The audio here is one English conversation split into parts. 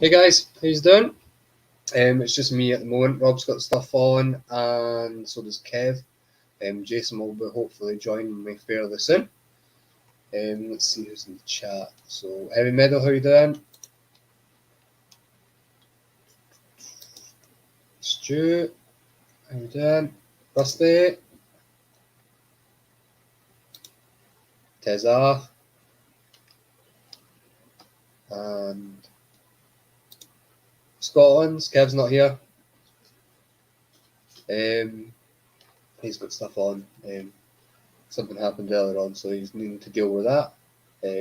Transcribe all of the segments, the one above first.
Hey guys, how you doing? It's just me at the moment. Rob's got stuff on, and so does Kev. Jason will be hopefully joining me fairly soon. Let's see who's in the chat. So, Heavy Metal, how you doing? Stu, how you doing? Rusty, Tezza, and Scotland's. Kev's not here. He's got stuff on. Something happened earlier on, so he's needing to deal with that.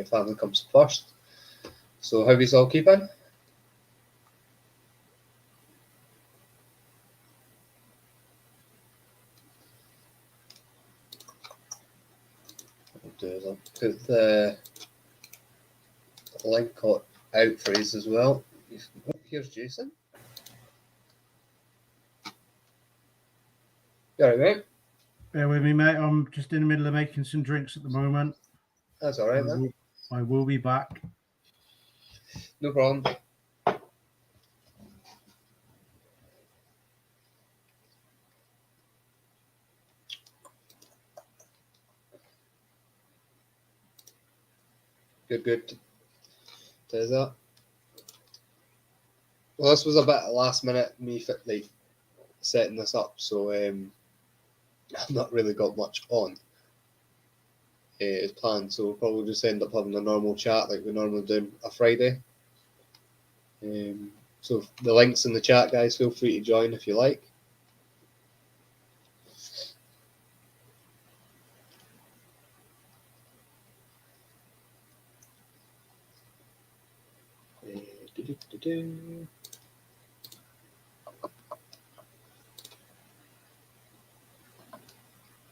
Family comes first. So, how is all keeping? I'll put the link out for you as well. Oh, here's Jason. You alright, mate? Bear with me, mate. I'm just in the middle of making some drinks at the moment. That's alright, then. I will be back. No problem. Good. There's that. Well, this was a bit last minute, me setting this up, so I've not really got much on as planned, so we'll probably just end up having a normal chat like we normally do a Friday. So the link's in the chat, guys. Feel free to join if you like.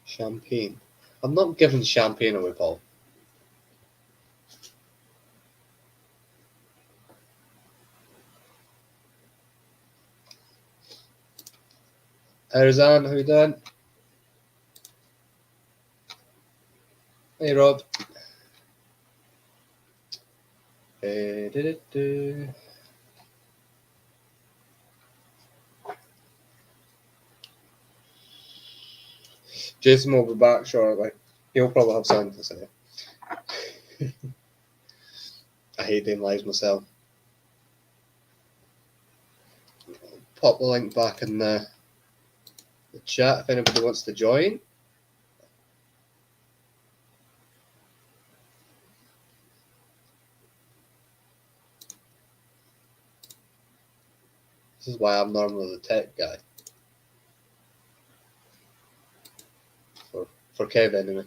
Champagne. I'm not giving champagne away, Paul. Arizan, how you doing? Hey, Rob. Jason will be back shortly. He'll probably have something to say. I hate them lies myself. Pop the link back in the chat if anybody wants to join. This is why I'm normally the tech guy. For Kev anyway.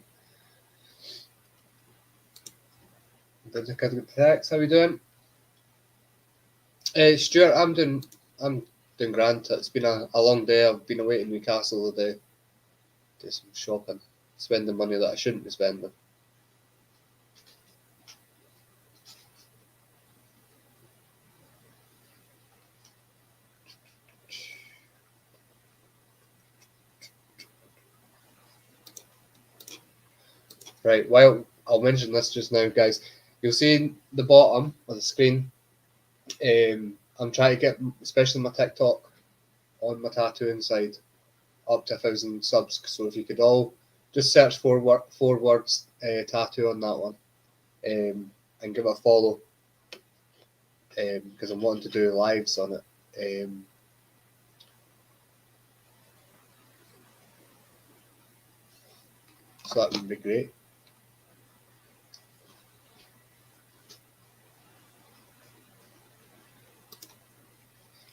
How are we doing? Stuart, I'm doing grand. It's been a long day. I've been away in Newcastle all day. Do some shopping. Spending money that I shouldn't be spending. Right, well, I'll mention this just now, guys. You'll see the bottom of the screen. I'm trying to get, especially my TikTok, on my tattoo side, up to 1,000 subs. So if you could all just search four words tattoo on that one, and give it a follow, because I'm wanting to do lives on it. So that would be great.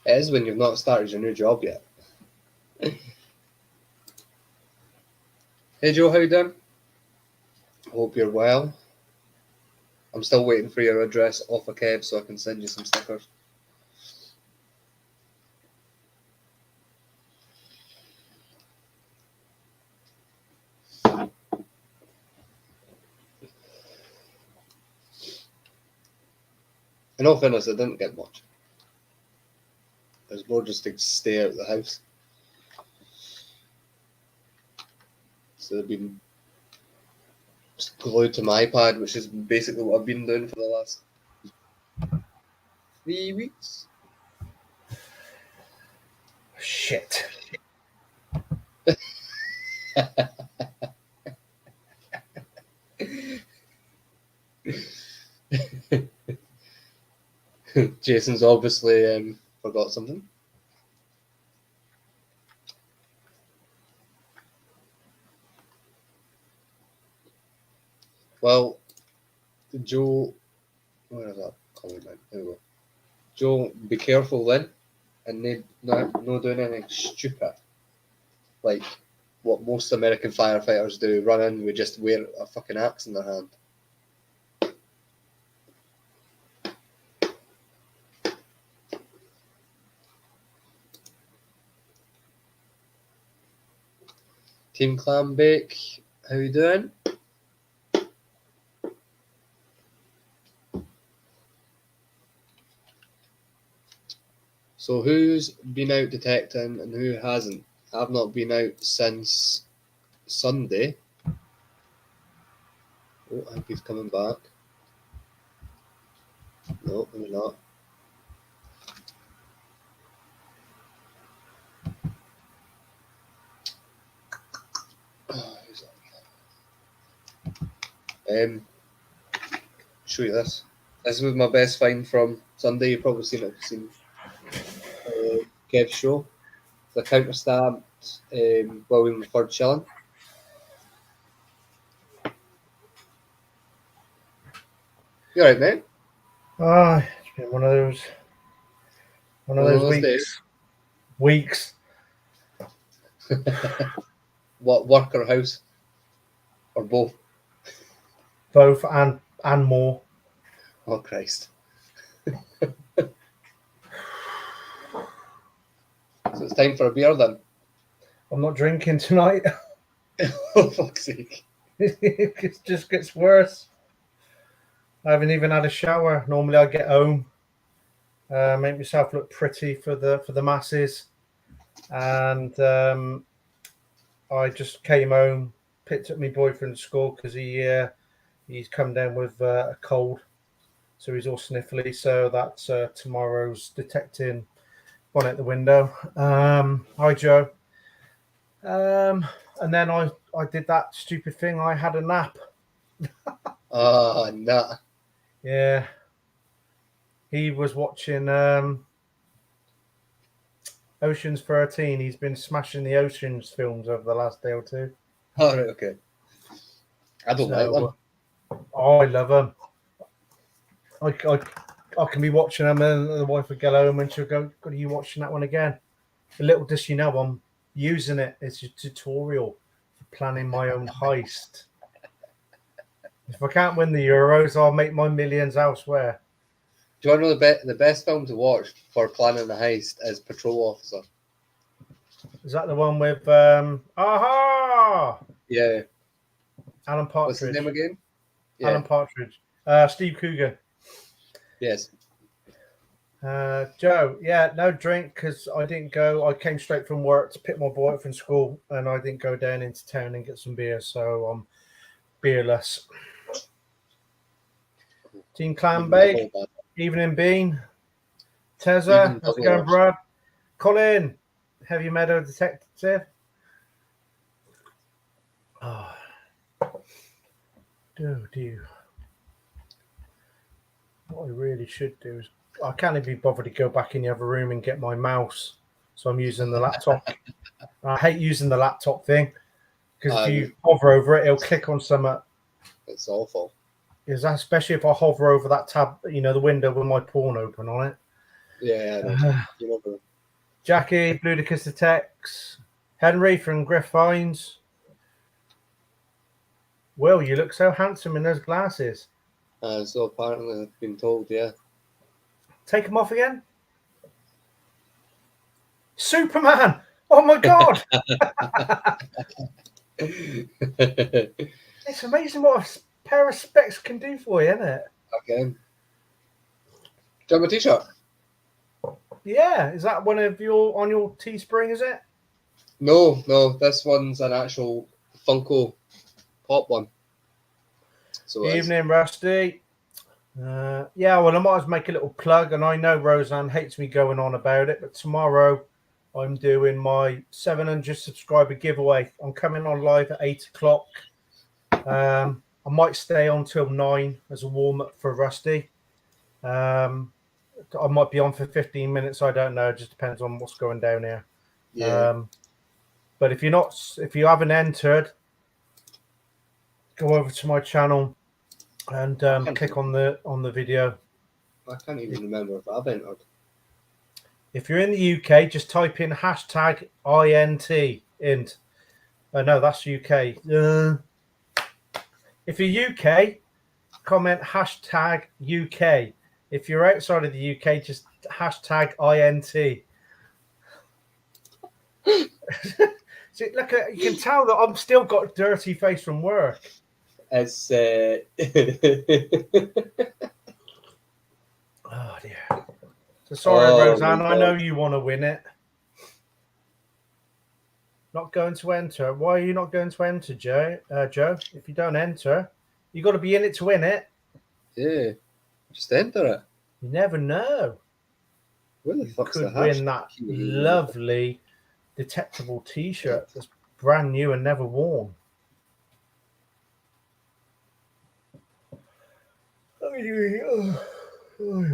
It is when you've not started your new job yet. Hey Joe, how you doing? Hope you're well. I'm still waiting for your address off a Kev so I can send you some stickers. In all fairness, I didn't get much. It was more just to stay out of the house. So I've been glued to my iPad, which is basically what I've been doing for the last 3 weeks. Shit. Jason's obviously forgot something. Well, Joe, where is that comment? There we go. Joe, be careful then, and no doing anything stupid like what most American firefighters do: run in with just wear a fucking axe in their hand. Team Clambake, how you doing? So who's been out detecting and who hasn't? I've not been out since Sunday. Oh, I think he's coming back. No, maybe not. Oh, who's that? Show you this. This was my best find from Sunday. You've probably seen it. Seen Kev's show. The counter-stamped William III shilling. You alright, mate? Ah, it's been one of those weeks. Days. Weeks. What, work or house? Or both? Both and more. Oh, Christ. So it's time for a beer then. I'm not drinking tonight. Oh, fuck's sake. It just gets worse. I haven't even had a shower. Normally I get home, make myself look pretty for the masses, and I just came home, picked up my boyfriend to school because he's come down with a cold, so he's all sniffly. So that's tomorrow's detecting one at the window. Hi Joe. And then I did that stupid thing. I had a nap. Ah, nah. Yeah. He was watching Ocean's 13. He's been smashing the Ocean's films over the last day or two. All right, okay. I don't like them. Oh, I love them. I can be watching them and the wife would get home and she'll go, "God, are you watching that one again?" A little does she know I'm using it as a tutorial for planning my own heist. If I can't win the Euros, I'll make my millions elsewhere. Do you want to know the best film to watch for planning a heist is Patrol Officer? Is that the one with Aha? Yeah. Alan Partridge. What's his name again? Yeah. Alan Partridge. Steve Coogan. Yes. Joe, yeah, no drink because I didn't go. I came straight from work to pick my boy up from school, and I didn't go down into town and get some beer, so I'm beerless. Team Clambake, Evening Bean, Tezza, how's it going, Brad? Colin, Heavy Meadow Detective. Oh, do. What I really should do is I can't even be bothered to go back in the other room and get my mouse, so I'm using the laptop. I hate using the laptop thing because if you hover over it, it'll click on something. It's awful. Is that especially if I hover over that tab, the window with my porn open on it? Yeah. Jackie, Ludicrous Detects, Henry from Griff Vines. Will, you look so handsome in those glasses. So apparently I've been told, yeah. Take them off again. Superman! Oh my God! It's amazing what a pair of specs can do for you, isn't it? Again. Do you have a t-shirt? Yeah, is that one of on your Teespring, is it? No, this one's an actual Funko Pop one. So Evening, Rusty. Yeah, well, I might as well make a little plug, and I know Roseanne hates me going on about it, but tomorrow I'm doing my 700 subscriber giveaway. I'm coming on live at 8 o'clock. I might stay on till 9 as a warm up for Rusty. I might be on for 15 minutes. I don't know. It just depends on what's going down here. Yeah. But if you haven't entered, go over to my channel and click on the video. I can't even remember if I've entered. If you're in the UK, just type in hashtag INT. No, that's UK. If you're UK, comment hashtag UK. If you're outside of the UK, just hashtag INT. See, look, you can tell that I'm still got a dirty face from work. It's Oh dear. So sorry, Oh, Roseanne. my I know God. you want to win it. Not going to enter. Why are you not going to enter, Joe? Joe, if you don't enter, you got to be in it to win it. Yeah. Just enter it. You never know. Where the You fuck's the could hash? win that lovely detectable T-shirt that's brand new and never worn.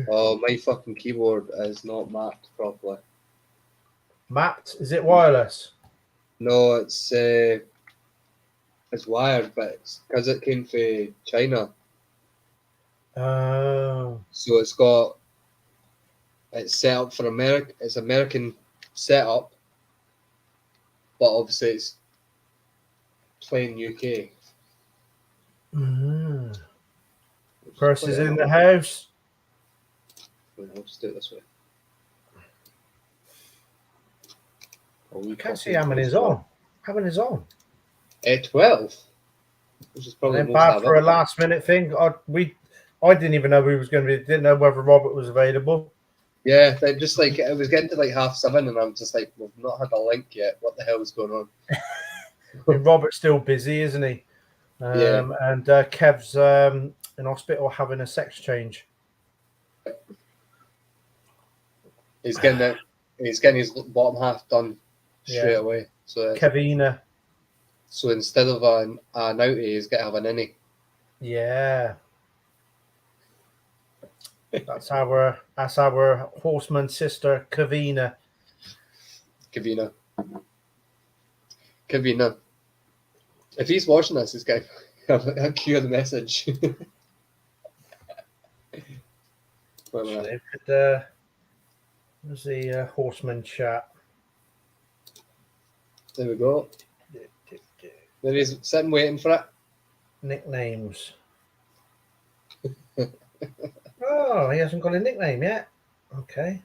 Oh, my fucking keyboard is not mapped properly. Mapped? Is it wireless? No, it's wired, but it's because it came from China, Oh. so it's set up for America. It's American setup, but obviously it's playing UK. Mm. Which is Purse quite is in the annoying. house. Wait, I'll just do it this way. I can't see how many is on. How many is on? 12, which is probably And then most bad I've for a ever done. last minute thing. I didn't even know who was going to be. Didn't know whether Robert was available. Yeah, they just like it was getting to like 7:30, and I'm just like, we've not had a link yet. What the hell is going on? I mean, Robert's still busy, isn't he? Yeah. And Kev's in hospital having a sex change. He's getting it. He's getting his bottom half done straight Yeah. away. So Kevina. so instead of an outie, he's got to have an innie. Yeah. That's our horseman sister, Kevina. Kavina. Kavina. If he's watching this, he's going to cue the message. Wait a minute. Where's the horseman chat? There we go. There he's sitting waiting for it. Nicknames. Oh, he hasn't got a nickname yet. Okay.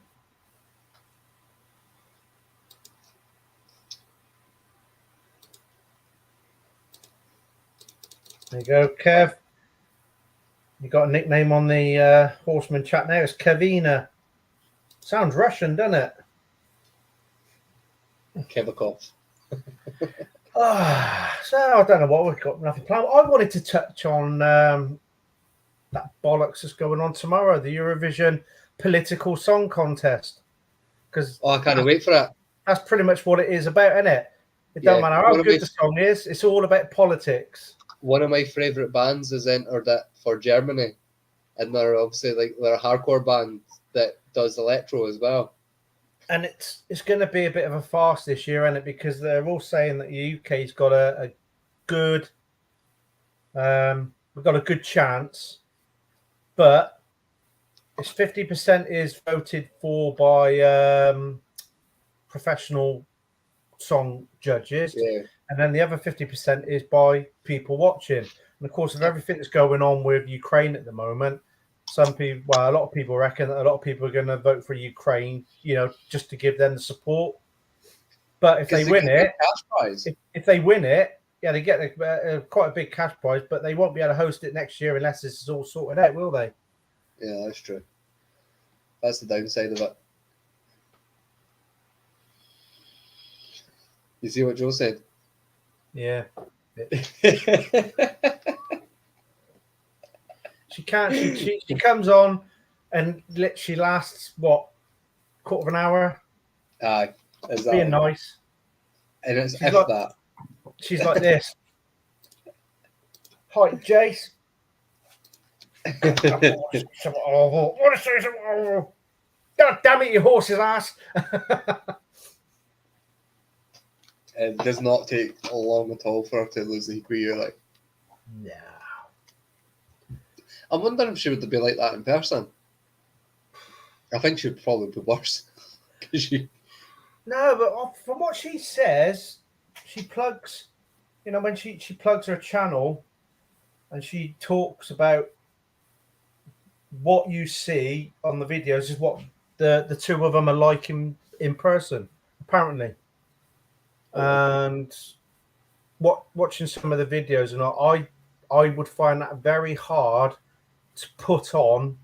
There you go, Kev. You got a nickname on the horseman chat now. It's Kevina. Sounds Russian, doesn't it? Kevakov. So I don't know what we've got. Nothing planned. I wanted to touch on that bollocks that's going on tomorrow, the Eurovision political song contest. Because I can't wait for it. that's pretty much what it is about, isn't it? It don't matter how good the song is. It's all about politics. One of my favourite bands has entered it for Germany, and they're obviously they're a hardcore band that does electro as well. And it's going to be a bit of a farce this year, isn't it? Because they're all saying that the UK's got a good, we've got a good chance, but it's 50% is voted for by professional song judges, and then the other 50% is by people watching. And of course, with everything that's going on with Ukraine at the moment, a lot of people reckon that a lot of people are going to vote for Ukraine, just to give them the support. But if they win it, if they win it, yeah, they get quite a big cash prize, but they won't be able to host it next year unless this is all sorted out, will they? Yeah, that's true. That's the downside of it. You see what Joe said? Yeah. She can't. She comes on and literally lasts what, quarter of an hour, Exactly. being nice. And it's She's if like, that. she's like this. Hi, Jace. God damn it, you horse's ass. It does not take long at all for her to lose the EQ. Like, No. I wonder if she would be like that in person. I think she would probably be worse. No, but from what she says, she plugs, when she plugs her channel and she talks about what you see on the videos is what the two of them are like in person, apparently. And watching some of the videos, and I would find that very hard to put on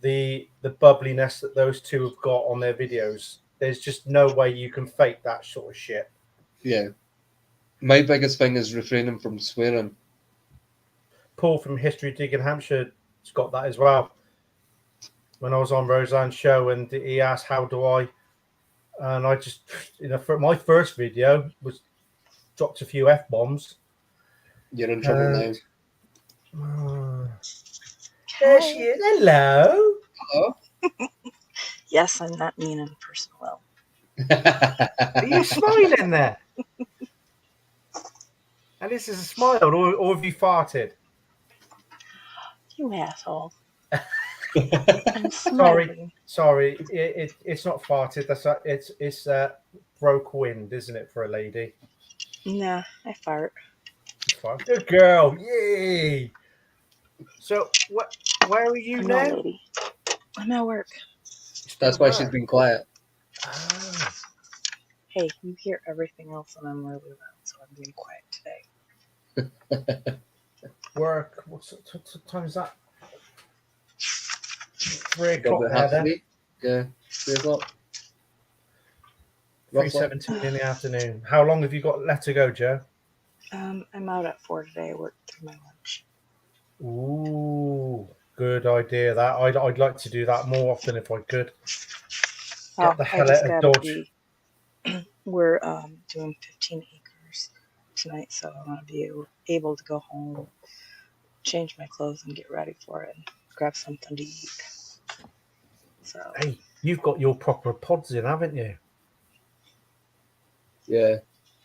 the bubbliness that those two have got on their videos. There's just no way you can fake that sort of shit. Yeah. My biggest thing is refraining from swearing. Paul from History Digging Hampshire's got that as well. When I was on Roseanne's show and he asked, how do I? And I just, for my first video was dropped a few F-bombs. You're in trouble now. There she is. Hello. Hello. Yes, I'm not mean in person. Well, are you smiling there? And this is a smile, or have you farted? You asshole. I'm sorry. It's not farted. It's broke wind, isn't it, for a lady? Nah, I fart. Good girl. Yay. So where are you now? No, lady. I'm at work. That's why she's been quiet. Ah. Hey, you hear everything else and I'm really loud, so I'm being quiet today. Work. What time is that? 3 o'clock there. Yeah, 3 o'clock. 3:17 in the afternoon. How long have you got left to go, Joe? I'm out at 4 today. I worked through my lunch. Ooh, good idea. That I'd like to do that more often if I could. Get the hell out of Dodge. We're doing 15 acres tonight, so I want to be able to go home, change my clothes, and get ready for it, and grab something to eat. So hey, you've got your proper pods in, haven't you? Yeah.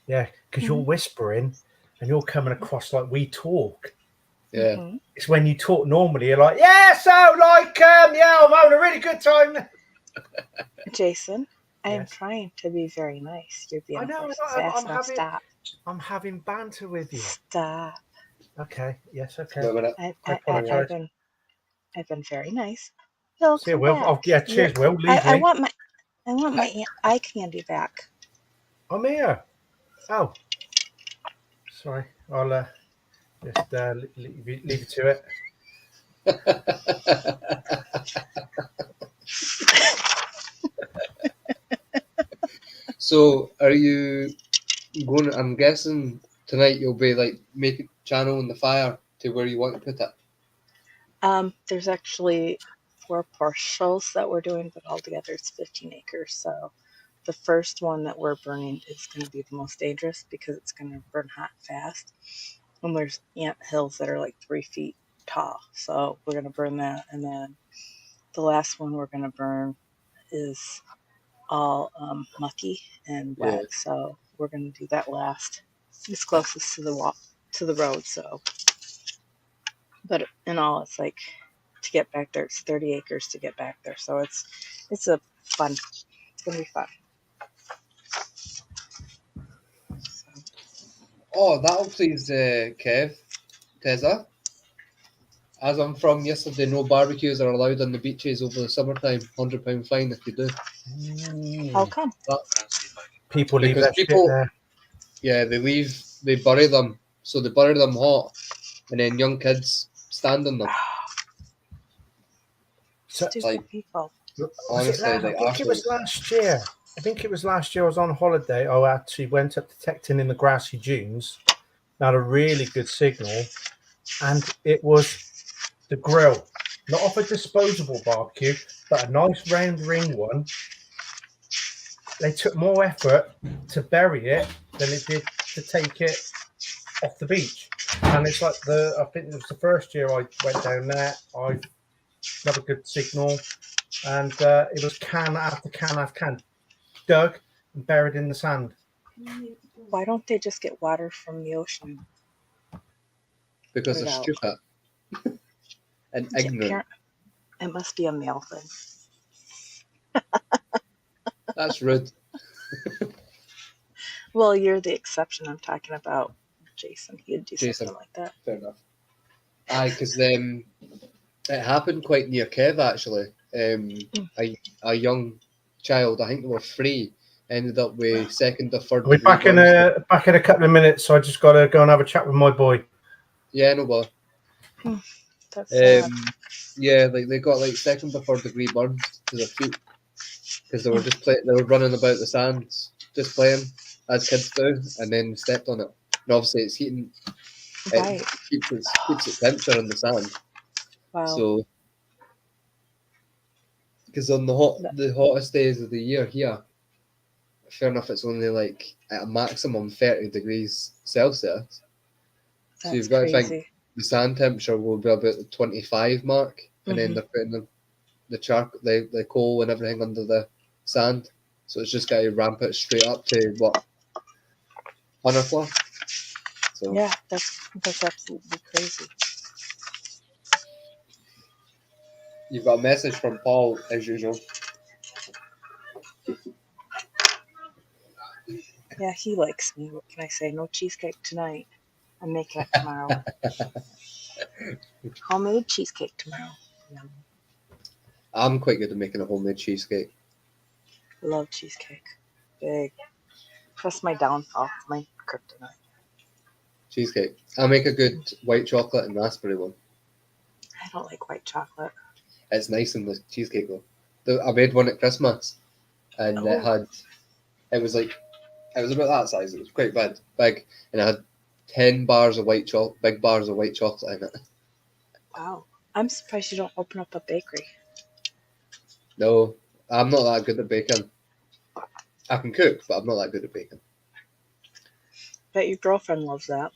Yeah, because you're whispering and you're coming across like we talk. Yeah. Mm-hmm. It's when you talk normally, you're like, yeah, so like, yeah, I'm having a really good time. Jason, I am trying to be very nice. You're being stop. I'm having banter with you. Stop. Okay. Yes. Okay. I've been very nice. See, Will. Oh, yeah. Cheers, Will. I want my eye candy back. I'm here. Oh, sorry. I'll just leave it to it. So, are you going? I'm guessing tonight you'll be like make a channel in the fire to where you want to put it. There's actually 4 parcels that we're doing, but altogether it's 15 acres. So the first one that we're burning is going to be the most dangerous because it's going to burn hot fast. And there's ant hills that are like 3 feet tall. So we're going to burn that. And then the last one we're going to burn is all mucky and wet. Yeah. So we're going to do that last. It's closest to the road. So, but in all, it's like to get back there, it's 30 acres to get back there. So it's a fun. It's going to be fun. Oh, that'll please Teza. As I'm from yesterday, no barbecues are allowed on the beaches over the summertime. £100 fine if you do. How come? People leave that shit there. Yeah, they bury them. So they bury them hot, and then young kids stand on them. Stupid people. Honestly, I think it was last year. I was on holiday. I actually went up detecting in the grassy dunes. Had a really good signal, and it was the grill, not off a disposable barbecue, but a nice round ring one. They took more effort to bury it than it did to take it off the beach. And it's like I think it was the first year I went down there. I got a good signal, and it was can after can after can dug and buried in the sand. Why don't they just get water from the ocean? Because Put it they're out. stupid and Yeah, ignorant. it must be a male thing. That's rude. Well, you're the exception. I'm talking about Jason. He'd do Jason. something like that. Fair enough. Aye, because it happened quite near Kev actually. A young child, I think they were 3, ended up with second or third We're degree back in burns. a couple of minutes, so I just got to go and have a chat with my boy. Yeah, no bother. That's sad. Yeah, like they got like second or third degree burns to their feet because they were just they were running about the sands, just playing as kids do, and then stepped on it. And obviously, it's heating. Right. It keeps its temperature in the sand. Wow. So, because on the hottest days of the year here, fair enough, it's only like at a maximum 30 degrees Celsius. So That's you've got to crazy. think the sand temperature will be about the 25 mark, and then they're putting the coal and everything under the sand. So it's just got to ramp it straight up to what 100 plus. So Yeah, that's absolutely crazy. you've got a message from Paul as usual. Yeah, he likes me. What can I say? No cheesecake tonight. I'm making it tomorrow. Homemade cheesecake tomorrow. Yum. I'm quite good at making a homemade cheesecake. Love cheesecake. Big. That's my downfall. My kryptonite. Cheesecake. I make a good white chocolate and raspberry one. I don't like white chocolate. It's nice in the cheesecake though. I made one at Christmas, and it was about that size. It was quite big, and it had 10 bars of white chocolate, big bars of white chocolate in it. Wow. I'm surprised you don't open up a bakery. No, I'm not that good at baking. I can cook, but I'm not that good at baking. Bet your girlfriend loves that.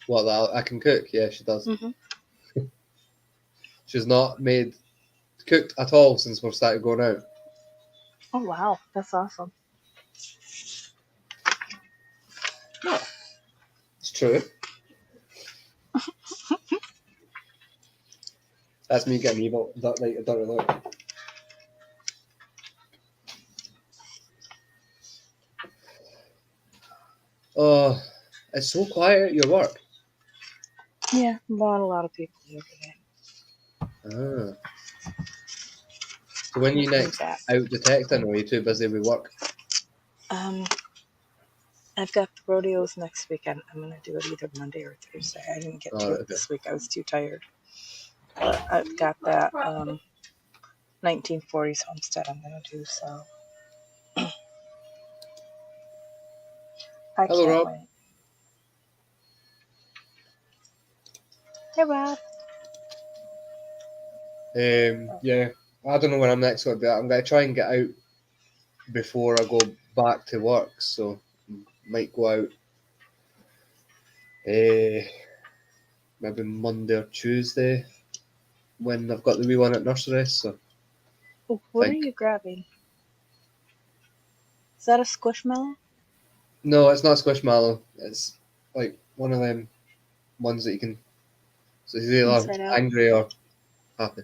Well, I can cook. Yeah, she does. Mm-hmm. She's not cooked at all since we've started going out. Oh, wow. That's awesome. No, it's true. That's me getting evil. I don't know. Oh, it's so quiet at your work. Yeah, not a lot of people here today. So when you next out detecting, or are you too busy with work? I've got the rodeos next weekend. I'm going to do it either Monday or Thursday. I didn't get to it this week. I was too tired. But I've got that 1940s homestead I'm going to do, so I Hello, can't Rob. wait. Hey, Rob. Yeah, I don't know when I'm next going to be. I'm going to try and get out before I go back to work, so might go out maybe Monday or Tuesday when I've got the wee one at nursery. So, What are you grabbing? Is that a squishmallow? No, it's not squishmallow. It's like one of them ones that you can. So he's either angry or happy.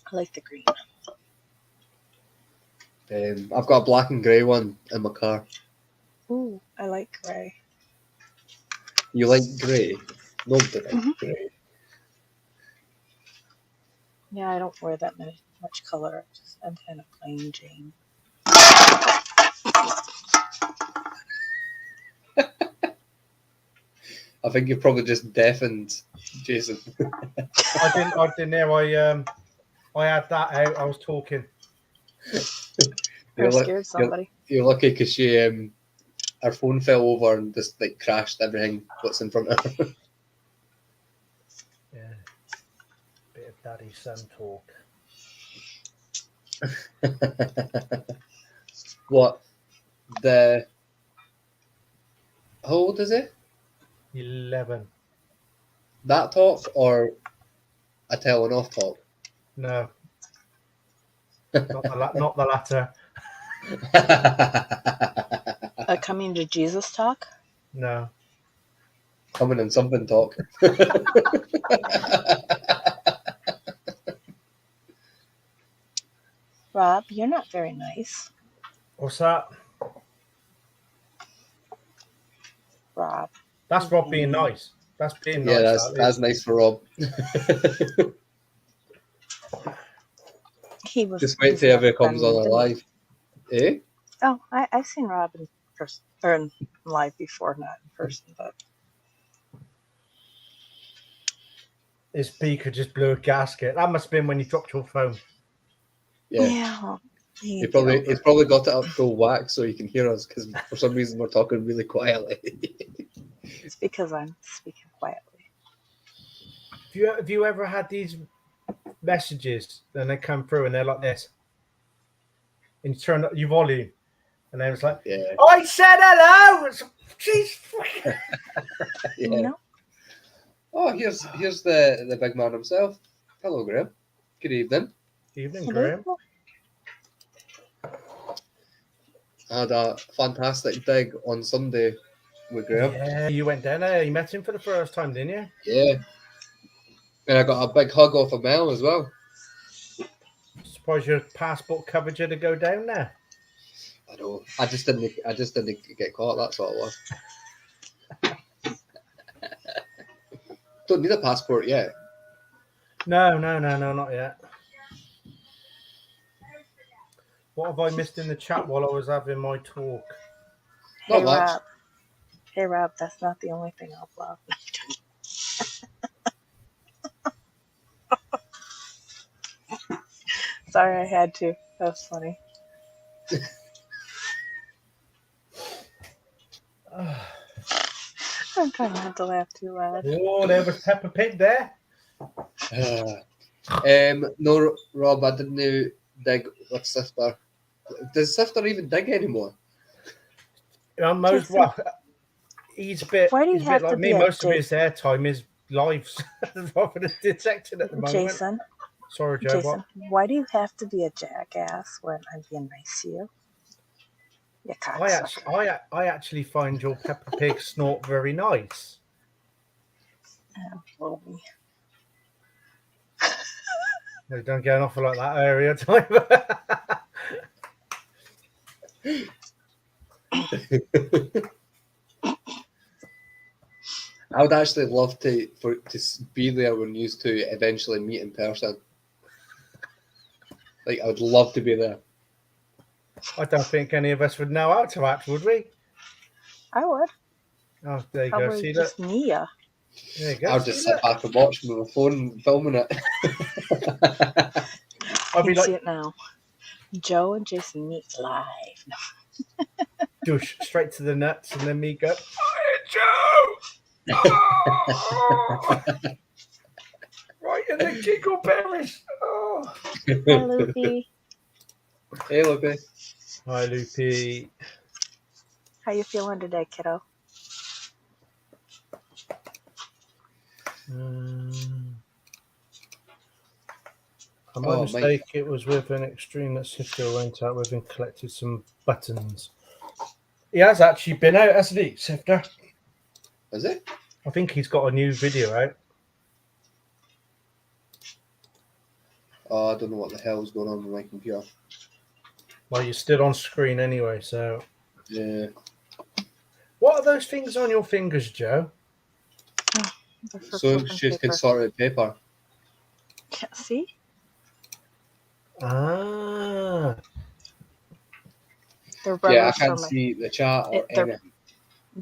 I like the green. I've got a black and grey one in my car. Ooh, I like grey. You like grey? Nobody likes grey. Yeah, I don't wear that much color. I'm kind of plain Jane. I think you've probably just deafened Jason. I didn't hear. I had that out. I was talking. Or scared somebody. You're lucky because she her phone fell over and just like crashed everything what's in front of her. Daddy son talk. What? How old is it? 11. That talk or a telling off talk? No, not the latter. A coming to Jesus talk? No. Coming in something talk. Rob, you're not very nice. What's that? Rob. That's Rob being nice. That's being Yeah, nice. that's nice for Rob. He was. Just wait he's till never ever comes been on to a me. live. Eh? Oh, I've seen Rob in person or in live before, not in person, but His speaker just blew a gasket. That must have been when you dropped your phone. yeah. Well, He's probably got it up full whack so he can hear us because for some reason we're talking really quietly. It's because I'm speaking quietly. Have you ever had these messages and they come through and they're like this? And you turn up your volume and then it's like, Yeah. I said hello! Jeez. Yeah. No. Oh, here's the big man himself. Hello, Graham. Good evening. Evening, Hello. Graham. I had a fantastic dig on Sunday with Graham. Yeah, you went down there. You met him for the first time, didn't you? Yeah. And I got a big hug off of Mel as well. Suppose your passport covered you to go down there. I know. I just didn't get caught. That's all it was. Don't need a passport yet. No, not yet. What have I missed in the chat while I was having my talk? Not Hey, much. Rob. Hey, Rob, that's not the only thing I'll love. Sorry, I had to. That was funny. I'm trying not to laugh too loud. Oh, there was Peppa Pig there. No, Rob, I didn't dig with Sifter. Does Sifter even dig anymore? Most Jason, he's a bit. why do you He's a have bit to like me. be a Most of his Jason? airtime is lives rather than detecting at the moment. Jason, Sorry, Joe. Jason, why do you have to be a jackass when I'm being nice to you? You cocksucker. I actually find your Peppa Pig snort very nice. Blow me. We don't get an offer like that area time. I would actually love to be there when you used to eventually meet in person. Like, I would love to be there. I don't think any of us would know how to act, would we? I would. Oh, there you Probably go. See just that? Nia. There you go. I would just sit back and watch with my phone filming it. I can see it now. Joe and Jason meet live. No. Douche straight to the nuts, and then me go, "Hi, Joe!" Oh! Right in the giggle berries. Oh. Hi, Loopy. Hey, Loopy. Hi, Loopy. How you feeling today, kiddo? I might mistake it was with an extreme that Sifter went out with and collected some buttons. He has actually been out, hasn't he, Sifter? Is it? I think he's got a new video out. Oh, I don't know what the hell is going on with my computer. Well, you're still on screen anyway, so... Yeah. What are those things on your fingers, Joe? So she can sort out paper. Can't see? Ah. They're Yeah, I can't see the chat or anything.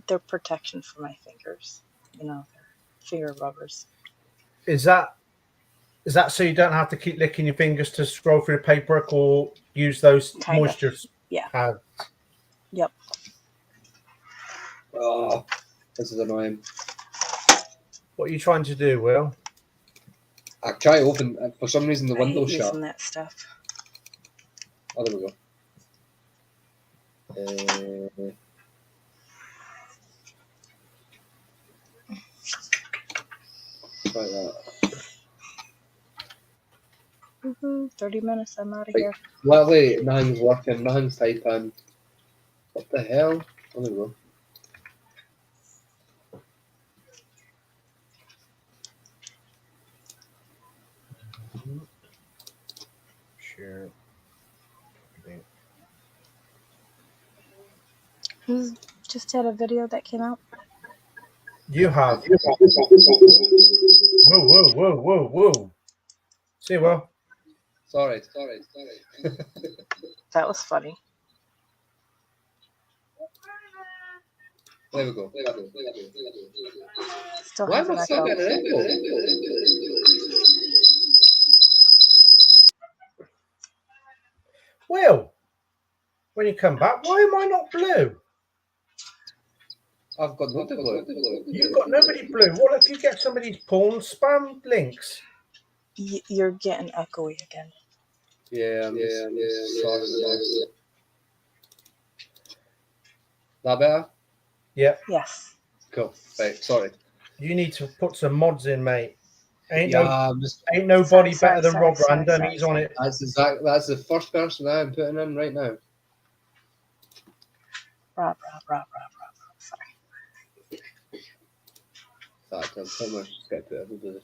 They're protection for my fingers. You know, they're finger rubbers. Is that so you don't have to keep licking your fingers to scroll through the paperwork or use those moisture pads? Yep. Oh, this is annoying. What are you trying to do, Will? I try to open. For some reason, the I window's hate shut. using that stuff. Oh, there we go. Try that. Woohoo, 30 minutes, I'm out of Right. here. Luckily, nothing's working, nothing's typing. What the hell? Oh, there we go. Sure. Who's just had a video that came out? You have. Whoa. See, well. Sorry. That was funny. There we go. Still Why have am an I still echo. getting an echo? Will, when you come back, why am I not blue? I've got no blue. You've got nobody blue. What if you get somebody's porn spam links? You're getting echoey again. Yeah, I'm sorry. That better? Yeah. Yes. Cool. Right, sorry. You need to put some mods in, mate. Ain't nobody Sorry, better than sorry, Rob sorry, Random. sorry, He's on sorry. it. That's the first person I'm putting in right now. Rob. Sorry. Fact, I'm pretty much just going to put everybody.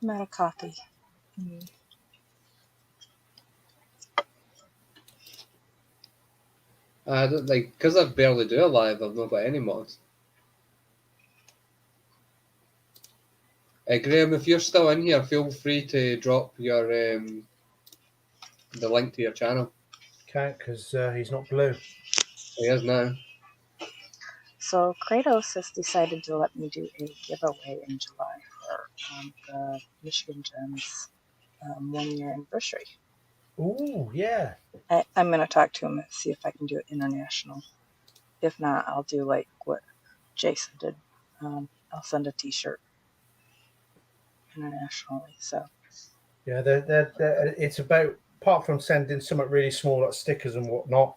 I'm out of coffee. I don't like because I barely do a live. I've not got any mods. Graham, if you're still in here, feel free to drop your the link to your channel. Can't because he's not blue. He is now. So Kratos has decided to let me do a giveaway in July for the Michigan Gems 1 year anniversary. Ooh, yeah. I'm going to talk to him and see if I can do it international. If not, I'll do like what Jason did. I'll send a t-shirt internationally. So Yeah, it's about, apart from sending something really small like stickers and whatnot,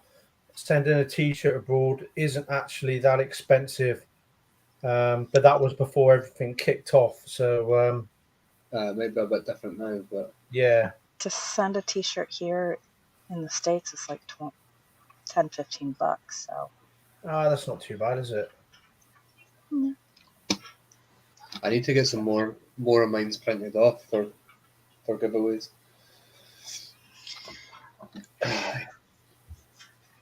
sending a t-shirt abroad isn't actually that expensive. But that was before everything kicked off. So Maybe a bit different now, but yeah. to send a t-shirt here in the States is like $10-15. So That's not too bad, is it? yeah. I need to get some more of mine's printed off for giveaways.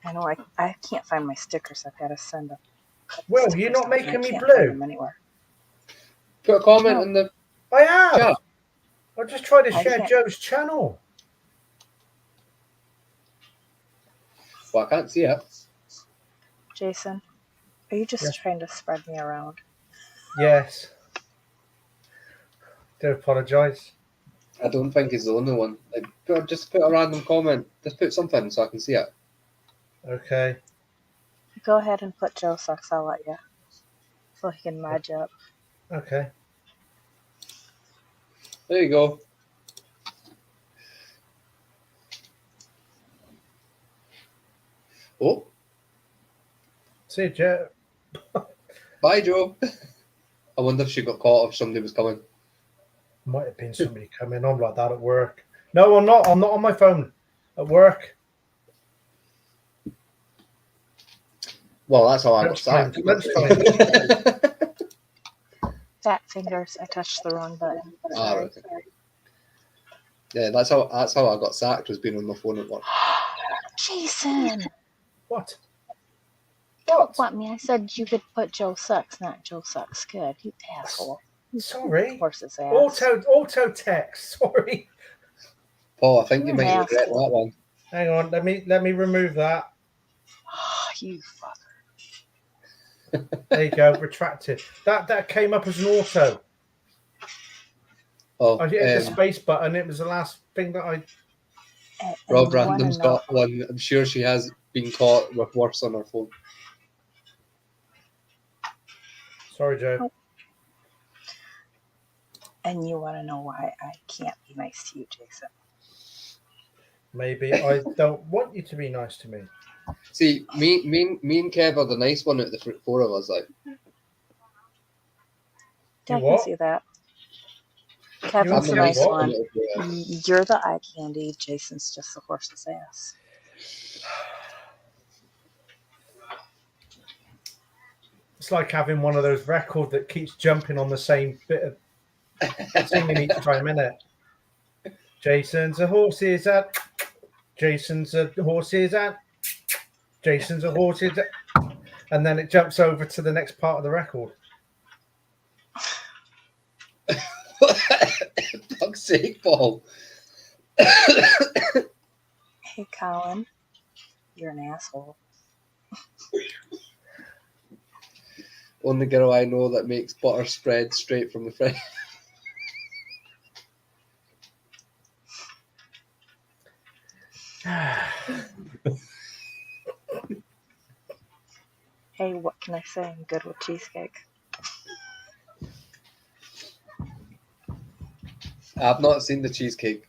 I know I can't find my stickers. I've got to send a couple. Well, you're not stickers out, making me I can't blue. find them anywhere. Put a comment No. in the I have. chat. I just tried to I share can't- Joe's channel. Well, I can't see it. Jason, are you just Yes. trying to spread me around? Yes. Do apologise. I don't think he's the only one. Like, just put a random comment. Just put something so I can see it. Okay. Go ahead and put Joe Sucks. I'll let you, so he can mod you up. Okay. There you go. Oh, See you, Joe. bye, Joe. I wonder if she got caught or if somebody was coming. Might have been somebody coming. I'm like that at work. No, I'm not. I'm not on my phone at work. Well, that's how I got sacked. Lunchtime. Fat fingers. I touched the wrong button. Sorry. Right. Yeah, that's how I got sacked, was being on my phone at work. Jason, What? don't want me. I said you could put Joe Sucks, not Joe Sucks Good. You asshole. Sorry. Horse's ass. Auto text. Sorry. Paul, I think you You're might an regret asshole. that one. Hang on. Let me remove that. You fucker. There you go. Retracted. That came up as an auto. Oh, I hit the space button. It was the last thing that I. And Rob you wanna Random's know- got one. I'm sure she has been caught with worse on her phone. Sorry, Joe. And you want to know why I can't be nice to you, Jason? Maybe I don't want you to be nice to me. See, me and Kev are the nice one out of the four of us. Like, You I can what? see that. You Kevin's want the to nice what? one. little boy. You're the eye candy. Jason's just the horse's ass. It's like having one of those records that keeps jumping on the same bit of singing each time, isn't it? Jason's a horse's ass. Jason's a horse's ass. Jason's a horse's ass. And then it jumps over to the next part of the record. Fuck's sake, Paul. Hey, Colin, you're an asshole. Only girl I know that makes butter spread straight from the fridge. Hey, what can I say? I'm good with cheesecake. I've not seen the cheesecake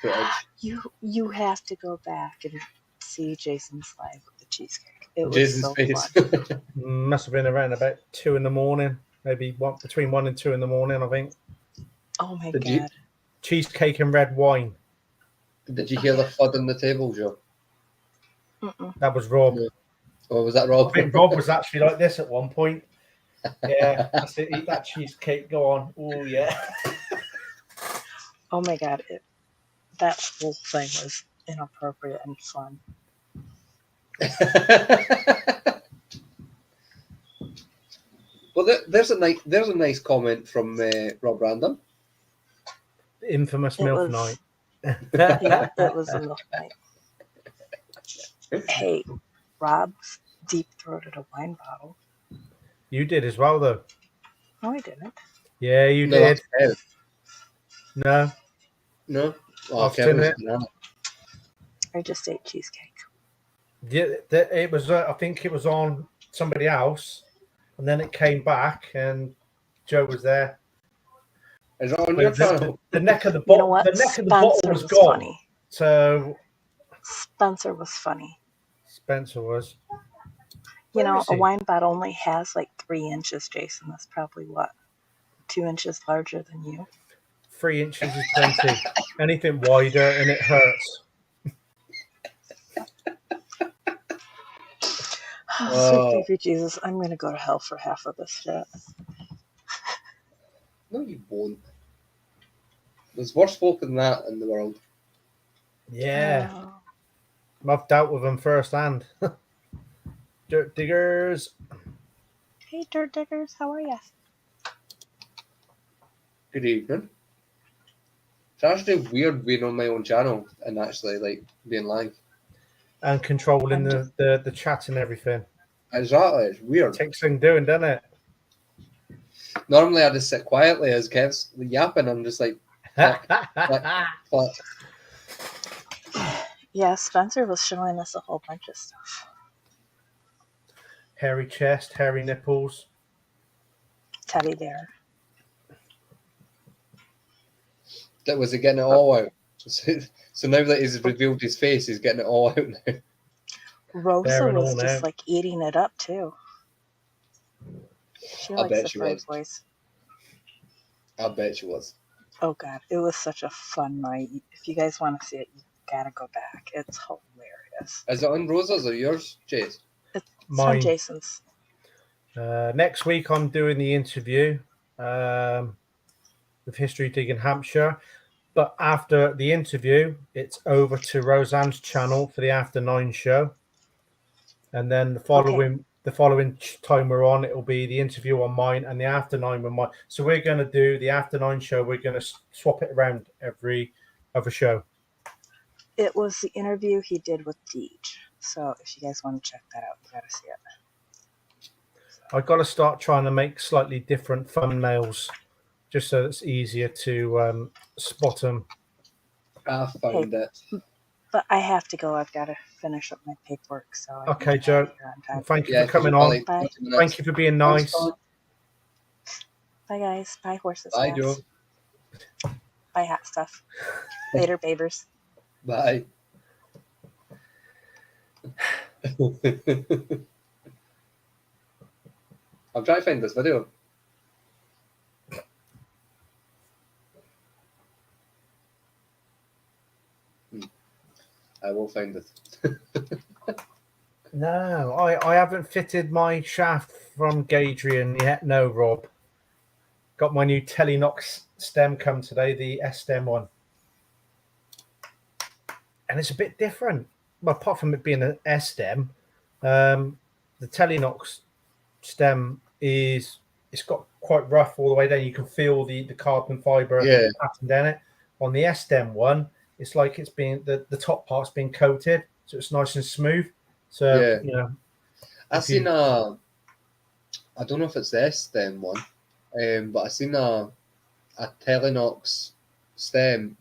footage. You have to go back and see Jason's live with the cheesecake. It was Jason's so face. fun. Must have been around about 2 a.m, maybe between 1 and 2 in the morning, I think. Oh my Did you- god. Cheesecake and red wine. Did you hear the thud on the table, Joe? Mm-mm. That was Rob. No. Or was that I Rob? think Rob was actually like this at one point. Yeah, that's it. Eat that cheesecake. Go on. Oh yeah. Oh my god. That whole thing was inappropriate and fun. Well, there's a nice comment from Rob Random. Infamous It MILF was- night. Yeah, it was a milk night. Hey, Rob's deep-throated a wine bottle. You did as well, though. No, I didn't. Yeah, you No, did. that's Kev. No. No? Oh, I've Kevin seen was it. a banana. I just ate cheesecake. Yeah, it was. I think it was on somebody else, and then it came back, and Joe was there. Is it on your channel? The neck of the You know bottle. what? The neck of the Spencer bottle was was gone. funny. So Spencer was funny. Spencer was. You Where know, is a he? wine bottle only has like 3 inches, Jason. That's probably what? 2 inches larger than you? 3 inches is plenty. Anything wider and it hurts. Sweet baby Jesus, I'm going to go to hell for half of this shit. No, you won't. There's worse folk than that in the world. Yeah, Oh. I've dealt with them firsthand. Dirt diggers. Hey, dirt diggers, how are ya? Good evening. It's actually weird being on my own channel and actually like being live. And controlling the chat and everything. Exactly, it's weird. Takes some doing, doesn't it? Normally I just sit quietly as Kev's yapping. I'm just like, fuck. Yeah, Spencer was showing us a whole bunch of stuff. Hairy chest, hairy nipples. Teddy bear. That was he getting it all out. So now that he's revealed his face, he's getting it all out now. Rosa Bear and was all just now. like eating it up too. She I likes bet the she fried was. boys. I bet she was. Oh god, it was such a fun night. If you guys want to see it, you gotta go back. It's hilarious. Is it on Rosa's or yours, Chase? It's Mine. on Jason's. Next week, I'm doing the interview with History Digging Hampshire. But after the interview, it's over to Roseanne's channel for the After 9 show. And then the following time we're on, it'll be the interview on mine and the After 9 with mine. So we're going to do the After 9 show. We're going to swap it around every other show. It was the interview he did with Deej. So if you guys want to check that out, you gotta see it. I've got to start trying to make slightly different thumbnails just so it's easier to spot them. I found it. But I have to go. I've got to finish up my paperwork. So I Okay, can Joe. get here on time. Thank you Yeah, for coming you've got on. like 20 minutes. Thank you for being nice. Thanks, Bye, guys. Bye, horses. Bye, ass. Joe. Bye, hat stuff. Later, babers. Bye. I'm trying to find this video. I will find it. No, I haven't fitted my shaft from Gadrian yet. No, Rob. Got my new Telenox stem come today, the S stem one. And it's a bit different. Well, apart from it being an S stem, the Telenox stem it's got quite rough all the way down. You can feel the carbon fiber pattern down it. On the S stem one, it's like it's been the top part's been coated, so it's nice and smooth. So you know, I seen I don't know if it's the S stem one, but I seen a Telenox stem,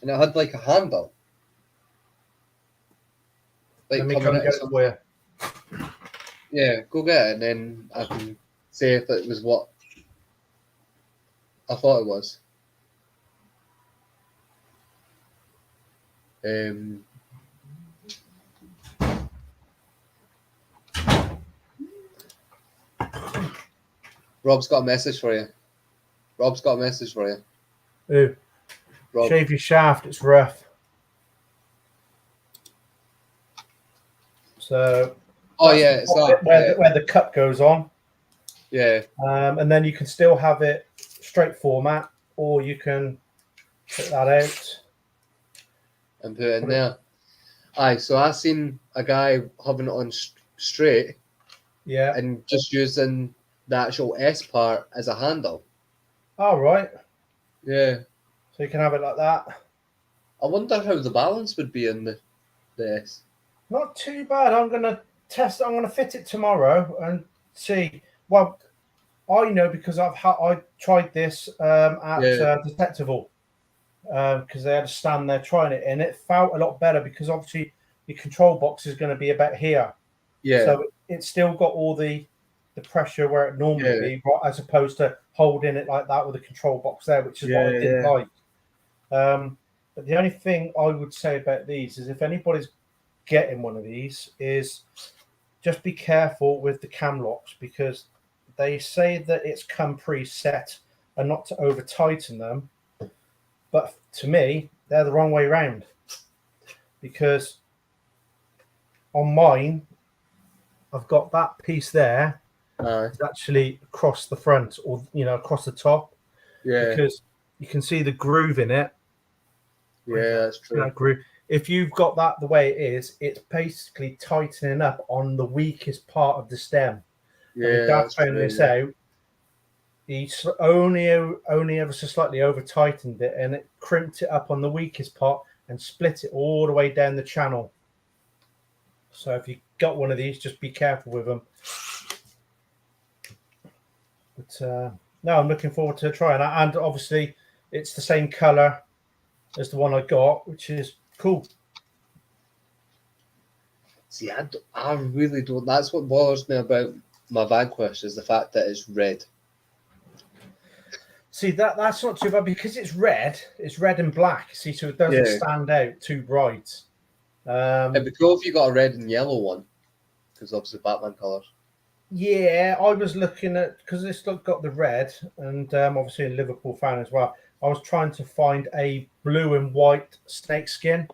and it had like a handle. Like let me come get it for you. Yeah, go get it, and then I can say if it was what I thought it was. Rob's got a message for you. Rob's got a message for you. Ooh. Rob. Shave your shaft, it's rough. So it's that where the cut goes on. Yeah. And then you can still have it straight format, or you can put that out and put it in there. Aye, so I seen a guy having it on straight. Yeah. And just using the actual S part as a handle. Oh, right. Yeah. So you can have it like that. I wonder how the balance would be in the S. Not too bad. I'm going to test. I'm going to fit it tomorrow and see. Well, I know because I tried this at Detectorist because they had a stand there trying it, and it felt a lot better because obviously the control box is going to be about here. Yeah. So it's still got all the pressure where it normally be, as opposed to holding it like that with a control box there, which is what I didn't like. But the only thing I would say about these is if anybody's getting one of these is just be careful with the cam locks, because they say that it's come preset and not to over tighten them. But to me, they're the wrong way around, because on mine, I've got that piece there. It's actually across the front, or across the top. Yeah. Because you can see the groove in it. Yeah, that's true. That groove. If you've got that the way it is, it's basically tightening up on the weakest part of the stem. Yeah, Dad found this out. He only ever so slightly over tightened it, and it crimped it up on the weakest part and split it all the way down the channel. So if you got one of these, just be careful with them. But no, I'm looking forward to trying that, and obviously it's the same color as the one I got, which is cool. See, I really don't. That's what bothers me about my Vanquish, is the fact that it's red. See, that's not too bad because it's red. It's red and black. See, so it doesn't stand out too bright. It'd be cool if you got a red and yellow one, because obviously Batman colours. Yeah, I was looking at, because it's got the red, and obviously a Liverpool fan as well. I was trying to find a blue and white snake skin.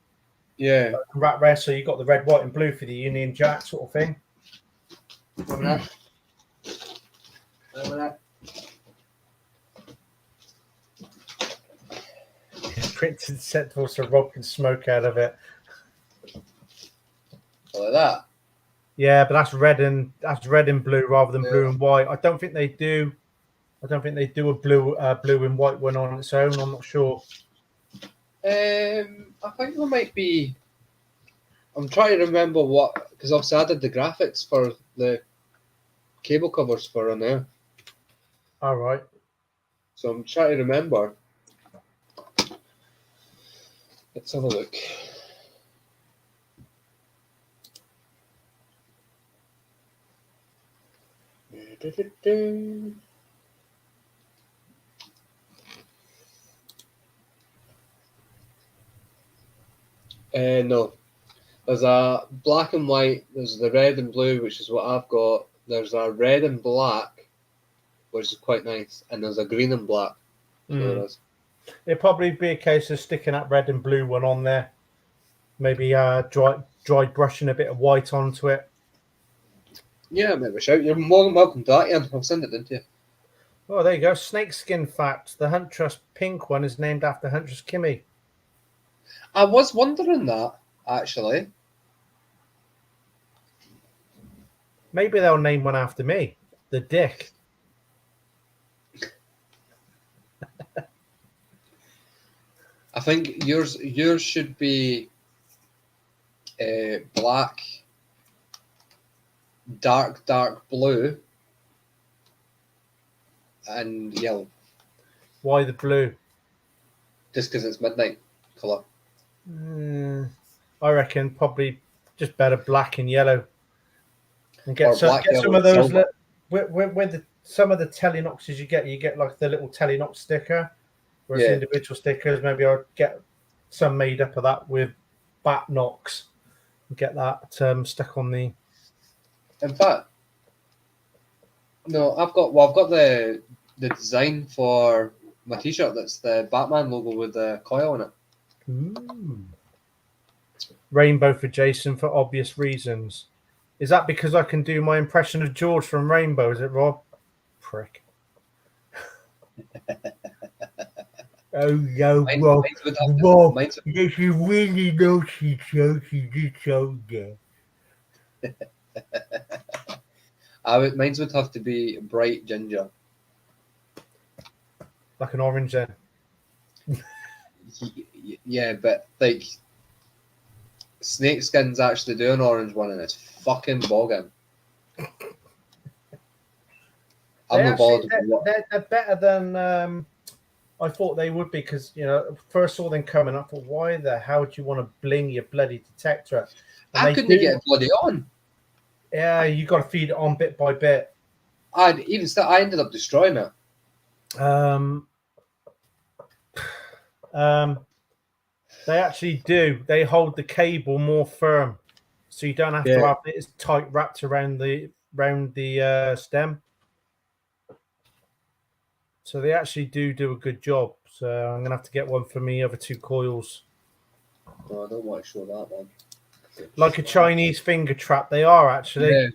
Yeah. Rat rare, so you got the red, white, and blue for the Union Jack sort of thing. Remember that? Printed sentinel so Rob can smoke out of it. Like that. Yeah, but that's red and blue rather than blue and white. I don't think they do a blue and white one on its own. I'm not sure. I think there might be. I'm trying to remember what, because obviously I did the graphics for the cable covers for on there. All right. So I'm trying to remember. Let's have a look. No. There's a black and white, there's the red and blue, which is what I've got. There's a red and black, which is quite nice. And there's a green and black. So there is. It'd probably be a case of sticking that red and blue one on there. Maybe dry brushing a bit of white onto it. Yeah, maybe a shout. You're more than welcome to that, Ian. I'll send it in to you. Oh, there you go. Snakeskin fact. The Huntress pink one is named after Huntress Kimmy. I was wondering that, actually. Maybe they'll name one after me. The Dick. I think yours should be black, dark blue, and yellow. Why the blue? Just because it's midnight colour. I reckon probably just better black and yellow. And Or get black, some yellow, of those. silver. With some of the Telenoxes you get like the little Telenox sticker, whereas Yeah. individual stickers, maybe I'll get some made up of that with Bat Knox and get that stuck on the. In fact, no, I've got the design for my T-shirt. That's the Batman logo with the coil on it. Ooh. Rainbow for Jason for obvious reasons. Is that because I can do my impression of George from Rainbow? Is it, Rob? Prick. Oh no, Rob! Rob, if you really know she did so good. Mine would have to be bright ginger. Like an orange then. Yeah, but like Snakeskin's actually do an orange one and it's fucking bogging. I'm not bothered. They're better than I thought they would be, because first saw them coming up. For why the hell do you want to bling your bloody detector? I couldn't get it bloody on. Yeah, you got to feed it on bit by bit. I ended up destroying it. They actually do. They hold the cable more firm, so you don't have to have it as tight wrapped around the stem. So they actually do a good job. So I'm gonna have to get one for me other two coils. No, I don't want to show that one. Like a Chinese finger trap, they are actually. Yeah,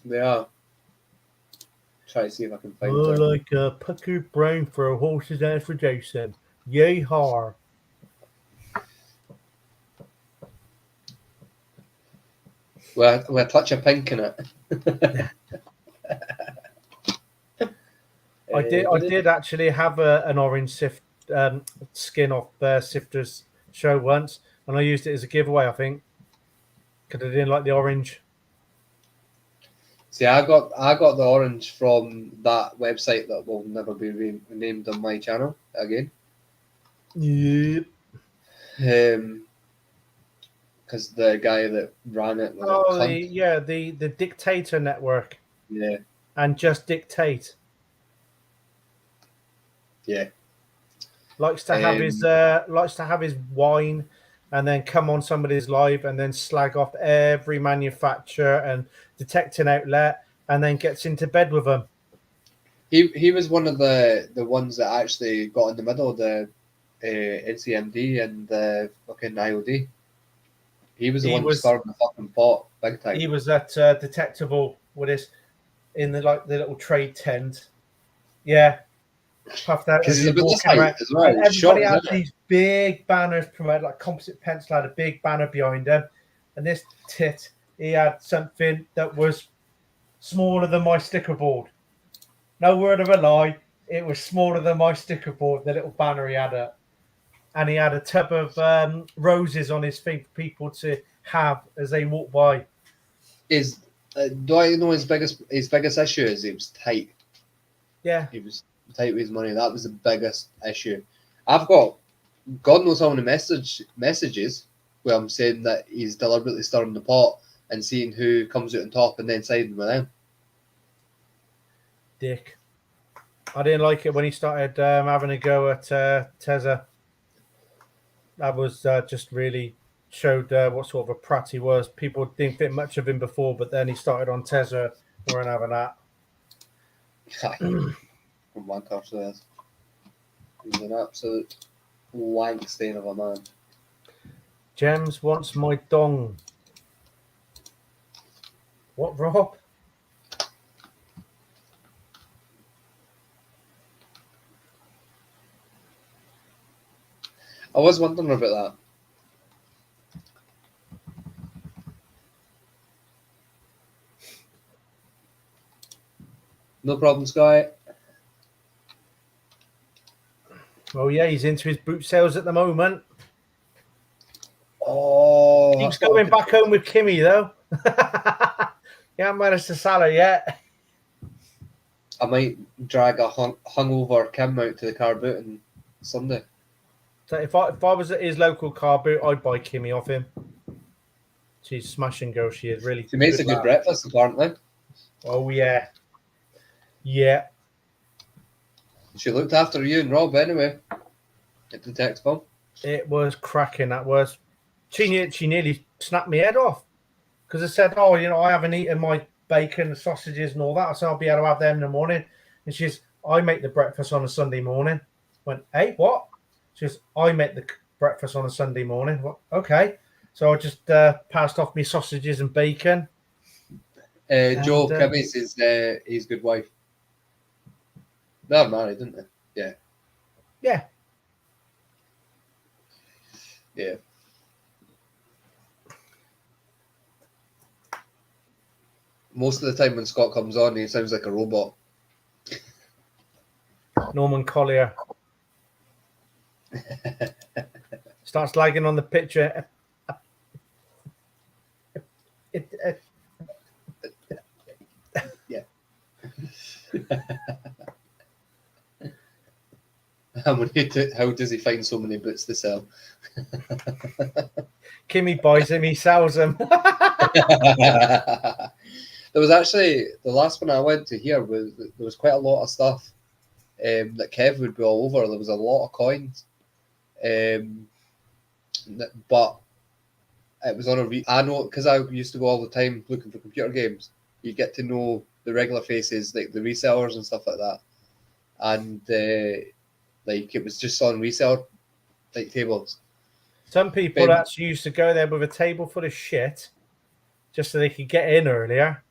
they are. Try to see if I can find them. Like a puckered brown for a horse's ass for Jason. Yay har. With a touch of pink in it. I did actually have an orange skin off Sifter's show once, and I used it as a giveaway, I think, because I didn't like the orange. See, I got the orange from that website that will never be renamed on my channel again. Yep. Because the guy that ran it was the Dictator Network. Yeah. And Just Dictate. Yeah. Likes to have his wine, and then come on somebody's live and then slag off every manufacturer and detecting outlet, and then gets into bed with them. He was one of the ones that actually got in the middle of the NCMD and the fucking IOD. He was the one who started the fucking pot big time. He was that detectable with his in the little trade tent. Yeah. Puffed out. Because he's a bit this height as well. And everybody had these big banners promoted, like composite pencil had a big banner behind him. And this tit, he had something that was smaller than my sticker board. No word of a lie. It was smaller than my sticker board, the little banner he had it. And he had a tub of roses on his thing for people to have as they walk by. Do I know his biggest issue is he was tight. Yeah. He was tight with his money. That was the biggest issue. I've got God knows how many messages where I'm saying that he's deliberately stirring the pot and seeing who comes out on top and then siding with them. Dick. I didn't like it when he started having a go at Tezza. That was just really showed what sort of a prat he was. People didn't think much of him before, but then he started on Tezza. Weren't having that. From Wanker, so he's an absolute wank stain of a man. Gems wants my dong. What, Rob? I was wondering about that. No problem, Sky. Oh yeah, he's into his boot sales at the moment. Oh, Keeps going back home with Kimmy though. He hasn't managed to sell her yet. I might drag a hungover Kim out to the car boot on Sunday. So if I was at his local car boot, I'd buy Kimmy off him. She's smashing girl. She is really. She makes a good breakfast, apparently. Oh yeah, yeah. She looked after you and Rob anyway. At the text bomb. It was cracking. That was. She nearly snapped my head off because I said, "Oh, you know, I haven't eaten my bacon, sausages, and all that, so I'll be able to have them in the morning." And she's, "I make the breakfast on a Sunday morning." I went, "Hey, what?" She goes, "I make the breakfast on a Sunday morning." Well, okay, so I just passed off my sausages and bacon. Joe Kimmy's his good wife. They're married, didn't they? Yeah. Yeah. Yeah. Most of the time when Scott comes on, he sounds like a robot. Norman Collier starts lagging on the picture. Yeah. How does he find so many boots to sell? Kimmy buys him, he sells them. There was actually the last one I went to here was there was quite a lot of stuff that Kev would be all over. There was a lot of coins, but it was on a. I know because I used to go all the time looking for computer games. You get to know the regular faces, like the resellers and stuff like that, and like it was just on resale like tables. Some people actually used to go there with a table full of shit just so they could get in earlier,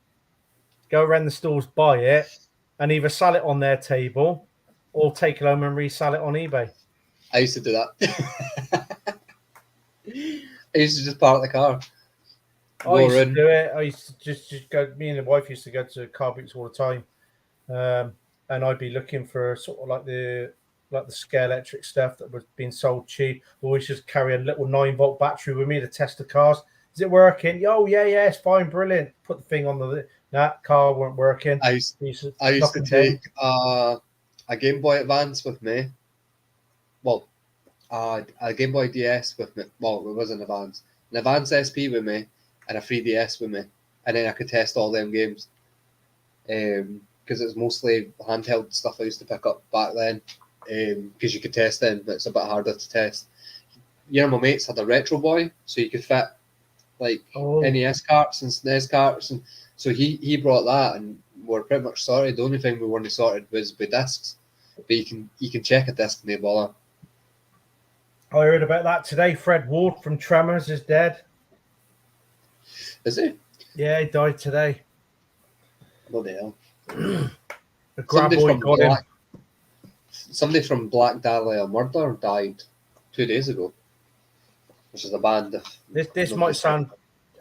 go around the stores, buy it, and either sell it on their table or take it home and resell it on eBay. I used to do that. I used to just park the car. I used to do it. I used to just go. Me and the wife used to go to car boots all the time, and I'd be looking for sort of like the scale electric stuff that was being sold cheap. Always just carry a little 9-volt battery with me to test the cars. Is it working? Oh yeah, it's fine, brilliant. Put the thing on that car weren't working. I used to take a Game Boy Advance with me. Well, a Game Boy DS with me. Well, it wasn't Advance. An Advance SP with me and a 3DS with me, and then I could test all them games. Because it was mostly handheld stuff I used to pick up back then. Because you could test them, but it's a bit harder to test. You know, my mates had a Retro Boy, so you could fit like NES carts and SNES carts, and so he brought that, and we're pretty much sorted. The only thing we weren't sorted was with discs, but you can check a disc in the Ebola. I heard about that today. Fred Ward from Tremors is dead. Is he? Yeah, he died today. Bloody hell. The Graboid got him. Somebody from Black Dahlia Murder died 2 days ago, which is a band. This might sound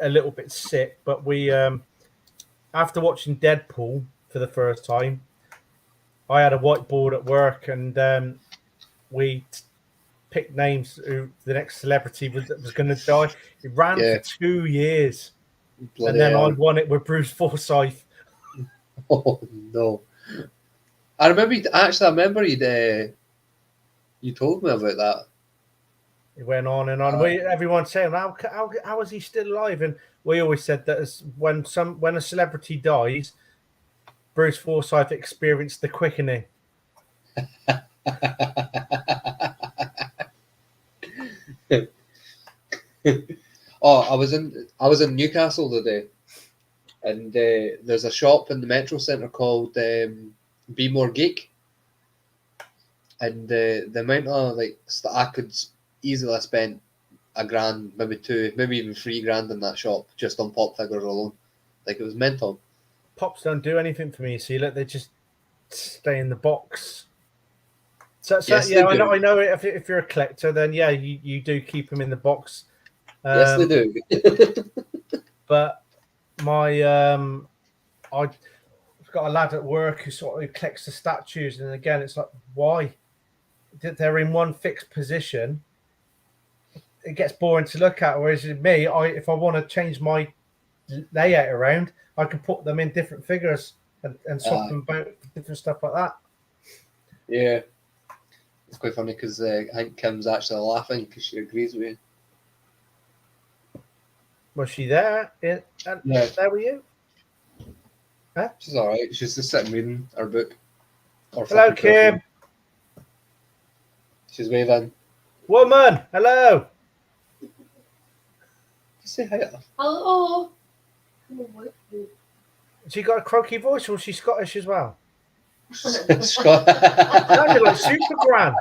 a little bit sick, but we after watching Deadpool for the first time, I had a whiteboard at work, and we picked names who the next celebrity was going to die. It ran for 2 years, and then I won it with Bruce Forsyth. Oh no! I remember you told me about that. It went on and on. Everyone's saying, how is he still alive? And we always said that when a celebrity dies, Bruce Forsyth experienced the quickening. Oh, I was in Newcastle today, and there's a shop in the Metro Centre called Be More Geek, and the amount of I could easily have spent £1,000, maybe two, maybe even £3,000 in that shop just on pop figures alone. Like, it was mental. Pops don't do anything for me. See, look, they just stay in the box. So Yes, yeah, they do. I know. If you're a collector, then yeah, you do keep them in the box. Yes, they do. But my I've got a lad at work who collects the statues, and again, it's like, why? They're in one fixed position. It gets boring to look at. Whereas me, if I want to change my layout around, I can put them in different figures and swap them about different stuff like that. Yeah. It's quite funny because I think Kim's actually laughing because she agrees with you. Was she there? Yeah. There were you? Huh? She's alright. She's just sitting reading her book. Or Hello, flipping through her Kim. phone. She's waving. Woman, hello. Say hi to her. Hello. She got a croaky voice, or is she Scottish as well? Scott. Sounded like Super Gran.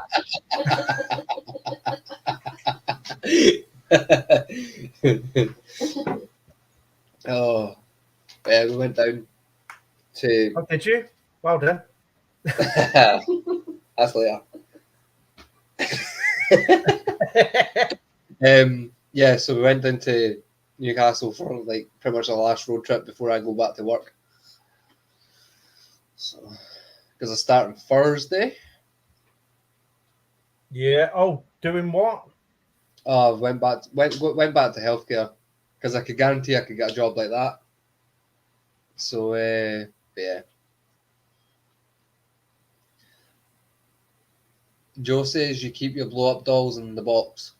Oh, yeah, we went down to. Oh, did you? Well done. That's later. Yeah, so we went down to Newcastle for like pretty much the last road trip before I go back to work. So, because I start on Thursday. Yeah. Oh, doing what? Went back to healthcare because I could guarantee I could get a job like that. So yeah. Joe says you keep your blow up dolls in the box.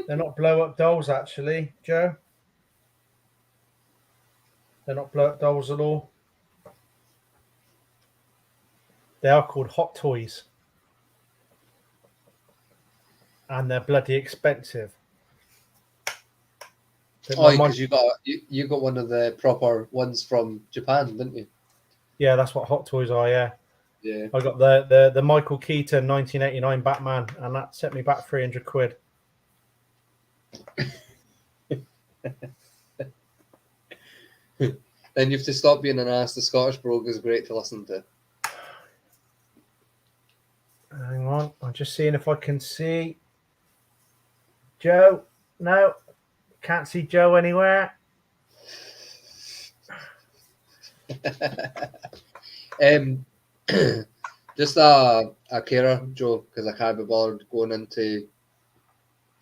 They're not blow up dolls, actually, Joe. They're not blow up dolls at all. They are called hot toys. And they're bloody expensive. Oh, because you got one of the proper ones from Japan, didn't you? Yeah, that's what hot toys are. Yeah. Yeah. I got the Michael Keaton 1989 Batman, and that set me back £300. Then you have to stop being an ass. The Scottish brogue is great to listen to. Hang on, I'm just seeing if I can see Joe. No, can't see Joe anywhere. Just a carer, Joe, because I can't be bothered going into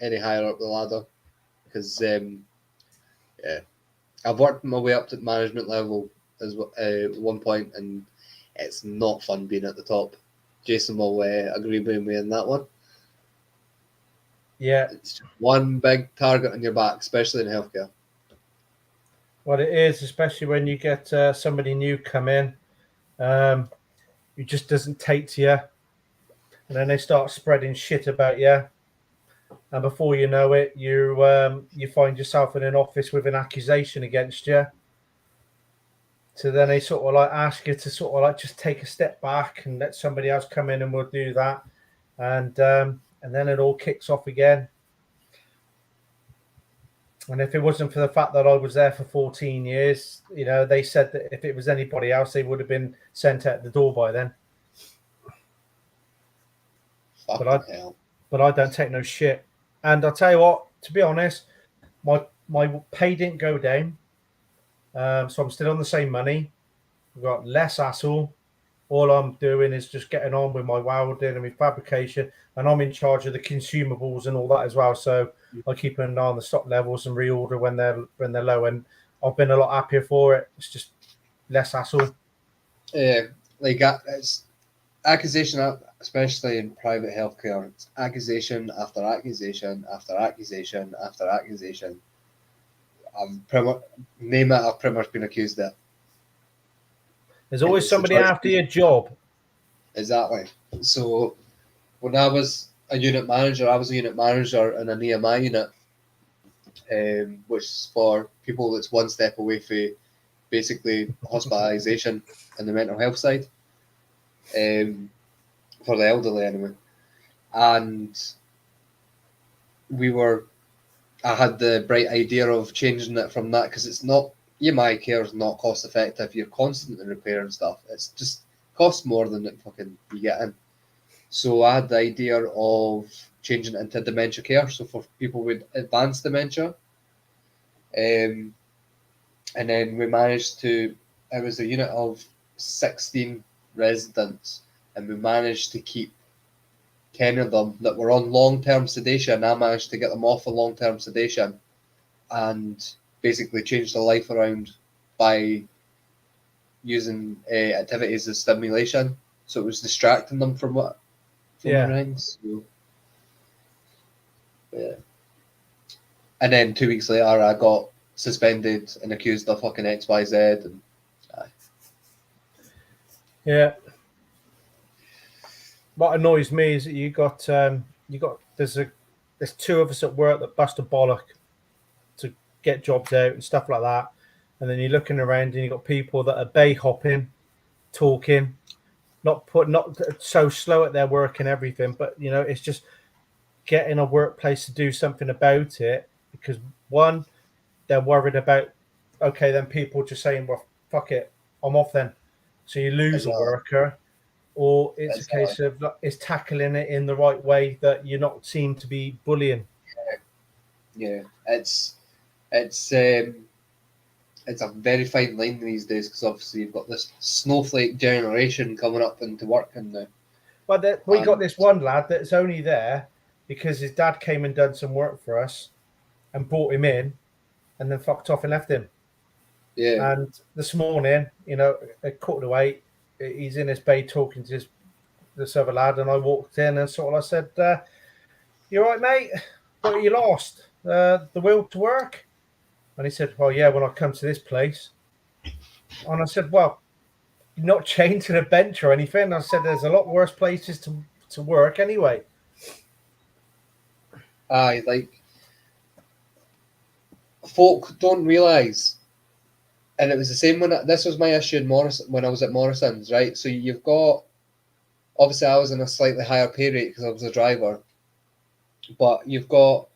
any higher up the ladder. Because yeah, I've worked my way up to management level as one point, and it's not fun being at the top. Jason will agree with me on that one. Yeah, it's just one big target on your back, especially in healthcare. Well, it is, especially when you get somebody new come in, who just doesn't take to you, and then they start spreading shit about you, and before you know it, you find yourself in an office with an accusation against you. So then they sort of like ask you to sort of like just take a step back and let somebody else come in, and we'll do that, and then it all kicks off again. And if it wasn't for the fact that I was there for 14 years, they said that if it was anybody else, they would have been sent out the door by then. But I don't take no shit. And I'll tell you what, to be honest, my pay didn't go down. So I'm still on the same money. I've got less hassle. All I'm doing is just getting on with my welding and my fabrication, and I'm in charge of the consumables and all that as well. So I keep an eye on the stock levels and reorder when they're low, and I've been a lot happier for it. It's just less hassle. Yeah, it's accusation, especially in private healthcare. It's accusation after accusation after accusation after accusation. I've pretty much been accused of it. There's always somebody after your job. Exactly. So when I was a unit manager, in an EMI unit, which is for people that's one step away from basically hospitalisation and the mental health side, for the elderly anyway. And I had the bright idea of changing it from that, because it's not, EMI care is not cost effective. You're constantly repairing stuff. It's just costs more than it fucking you get in. So I had the idea of changing it into dementia care. So for people with advanced dementia, and then we managed to. It was a unit of 16 residents, and we managed to keep 10 of them that were on long-term sedation. I managed to get them off of long-term sedation and basically change their life around by using activities as stimulation. So it was distracting them from things. So, yeah. And then 2 weeks later, I got suspended and accused of fucking XYZ. And, Yeah. What annoys me is that there's two of us at work that bust a bollock to get jobs out and stuff like that, and then you're looking around and you've got people that are bay hopping, talking, not so slow at their work and everything, but it's just getting a workplace to do something about it, because one, they're worried about, okay, then people just saying, well, fuck it, I'm off then. So you lose a worker, or it's a case of it's tackling it in the right way that you're not seen to be bullying. Yeah, it's a very fine line these days, because obviously you've got this snowflake generation coming up into work now. But we got this one lad that's only there because his dad came and done some work for us and brought him in, and then fucked off and left him. Yeah. And this morning, at 7:45, he's in his bay talking to this other lad, and I walked in and I said, "You all right, mate? What, you lost? The will to work?" And he said, "Well, yeah, when I come to this place." And I said, "Well, you're not chained to the bench or anything." I said, "There's a lot worse places to work anyway." Aye, like, folk don't realise, and it was the same this was my issue when I was at Morrison's, right? So you've got, obviously I was in a slightly higher pay rate because I was a driver, but you've got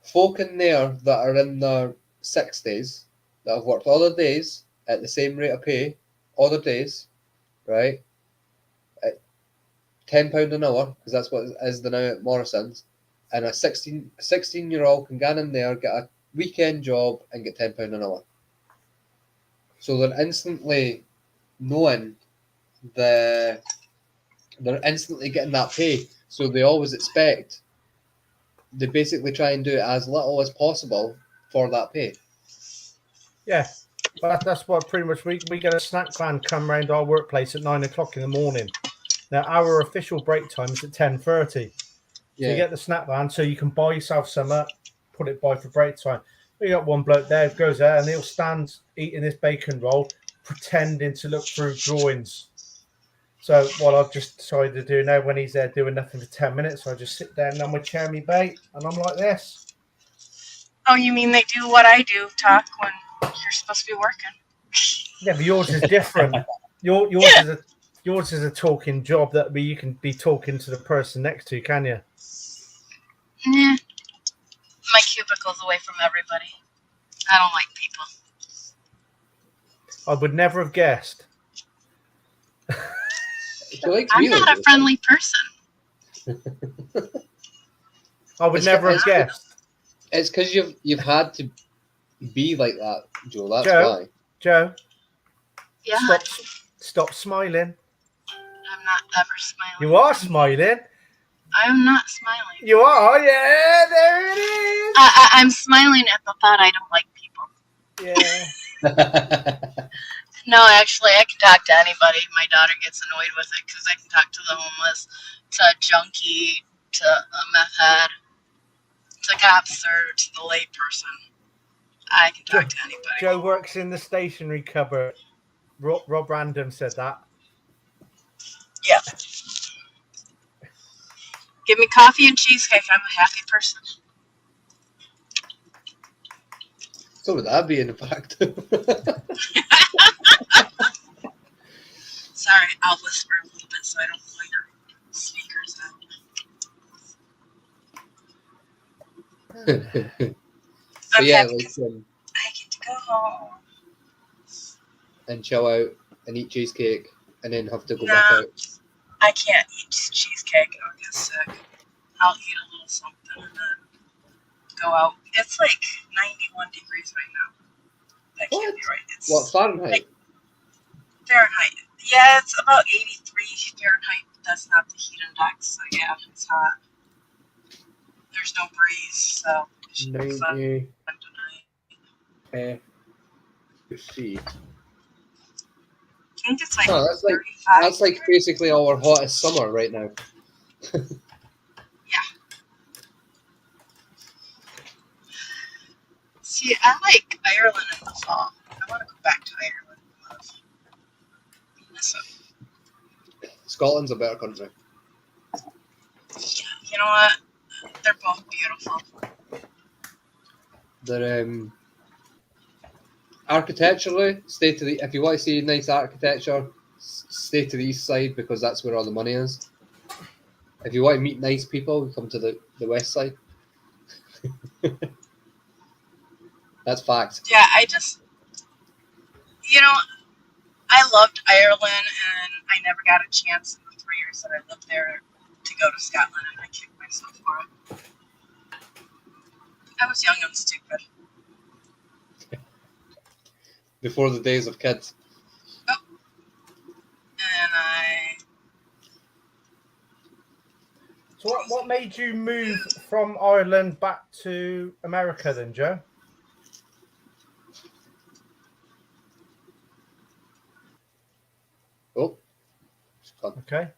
folk in there that are in their 60s that have worked other days at the same rate of pay, other days, right? At £10 an hour, because that's what it is now at Morrison's, and a 16-year-old can go in there, get a weekend job, and get £10 an hour. So they're instantly knowing they're instantly getting that pay. So they always expect, they basically try and do it as little as possible for that pay. Yeah, but that's what pretty much we get a snack van come round our workplace at 9 o'clock in the morning. Now our official break time is at 10:30. So you get the snack van, so you can buy yourself some, put it by for break time. You got one bloke there, goes there, and he'll stand eating this bacon roll, pretending to look through drawings. So what I've just decided to do now, when he's there doing nothing for 10 minutes, I just sit down on my chair, me bait, and I'm like this. Oh, you mean they do what I do, talk when you're supposed to be working? Yeah, but yours is different. Yours is a talking job that you can be talking to the person next to, can you? Yeah. My cubicle's away from everybody. I don't like people. I would never have guessed. I'm not a friendly person. I would never have guessed. It's because you've had to be like that, Joe. That's why. Joe. Yeah. Stop smiling. I'm not ever smiling. You are smiling. I'm not smiling. You are, yeah. There it is. I'm smiling at the thought I don't like people. Yeah. No, actually, I can talk to anybody. My daughter gets annoyed with it because I can talk to the homeless, to a junkie, to a meth head, to cops, or to the lay person. I can talk to anybody. Joe works in the stationery cupboard. Rob Random said that. Yeah. Give me coffee and cheesecake. I'm a happy person. So would that be, in fact. Sorry, I'll whisper a little bit so I don't pull your speakers out. But I'm yeah, happy like, 'cause I get to go home. and chill out and eat cheesecake and then have to go No. back out. I can't eat cheesecake. I'll get sick. I'll eat a little something and then go out. It's like 91 degrees right now. That can't be right. It's What, Fahrenheit? like Fahrenheit. Yeah, it's about 83 Fahrenheit, but that's not the heat index, so yeah, it's hot. There's no breeze, so it should be fun 90 tonight. FC. I think it's like Oh, 35. that's like basically our hottest summer right now. Yeah. See, I like Ireland in the fall. I want to go back to Ireland. So, Scotland's a better country. yeah, you know what? They're both beautiful. They're architecturally, stay to the. If you want to see nice architecture, stay to the east side because that's where all the money is. If you want to meet nice people, come to the west side. That's fact. Yeah, I just, I loved Ireland, and I never got a chance in the 3 years that I lived there to go to Scotland, and I kicked myself for it. I was young and stupid. Before the days of kids. Oh. And So what made you move from Ireland back to America then, Joe? Oh. Okay.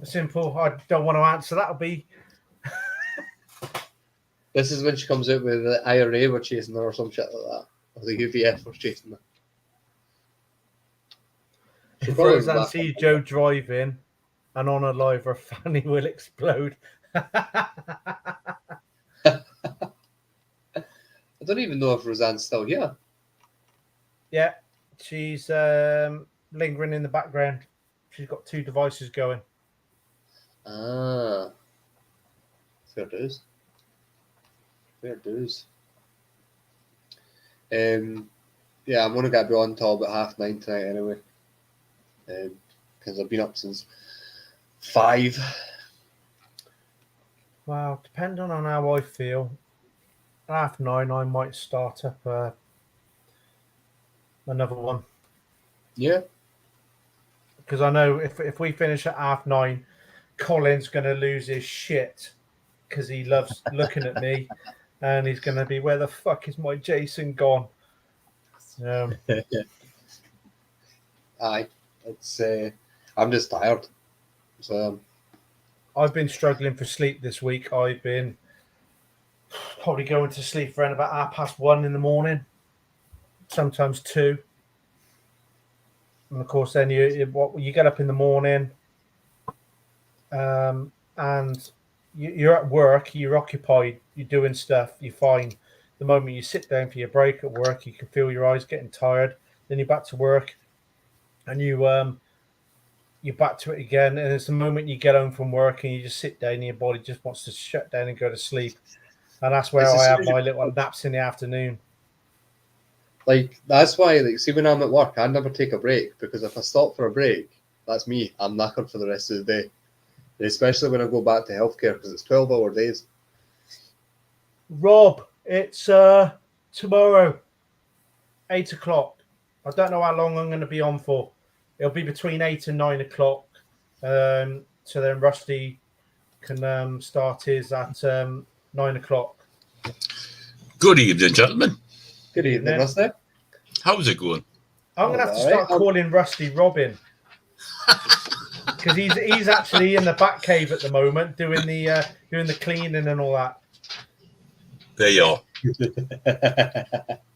Simple. I don't want to answer. That'll be. This is when she comes out with the IRA were chasing her or some shit like that. Or the UVF were chasing her. If Roseanne sees Joe driving and on a live, her fanny will explode. I don't even know if Roseanne's still here. Yeah, she's lingering in the background. She's got 2 devices going. Ah. Fair dues. Fair dues. Yeah, I'm only going to be on till about 9:30 tonight anyway. Because I've been up since 5. Well, depending on how I feel, 9:30 I might start up another one. Yeah. Because I know if we finish at 9:30, Colin's going to lose his shit because he loves looking at me, and he's going to be, where the fuck is my Jason gone? Aye, it's. I'm just tired. So. I've been struggling for sleep this week. I've been probably going to sleep around about 1:30 in the morning, sometimes 2. And of course, then you get up in the morning, and you're at work, you're occupied, you're doing stuff, you're fine. The moment you sit down for your break at work, you can feel your eyes getting tired. Then you're back to work, and you're back to it again. And it's the moment you get home from work and you just sit down, and your body just wants to shut down and go to sleep. And that's where I have my little naps in the afternoon. Like, that's why, like, see, when I'm at work, I never take a break, because if I stop for a break, that's me. I'm knackered for the rest of the day. And especially when I go back to healthcare, because it's 12-hour days. Rob, it's tomorrow, 8 o'clock. I don't know how long I'm going to be on for. It'll be between 8 and 9 o'clock. So then Rusty can start his at 9 o'clock. Good evening, gentlemen. Good evening, Rusty. How's it going? I'm going to have to start calling Rusty Robin. Because he's actually in the back cave at the moment doing the cleaning and all that. There you are.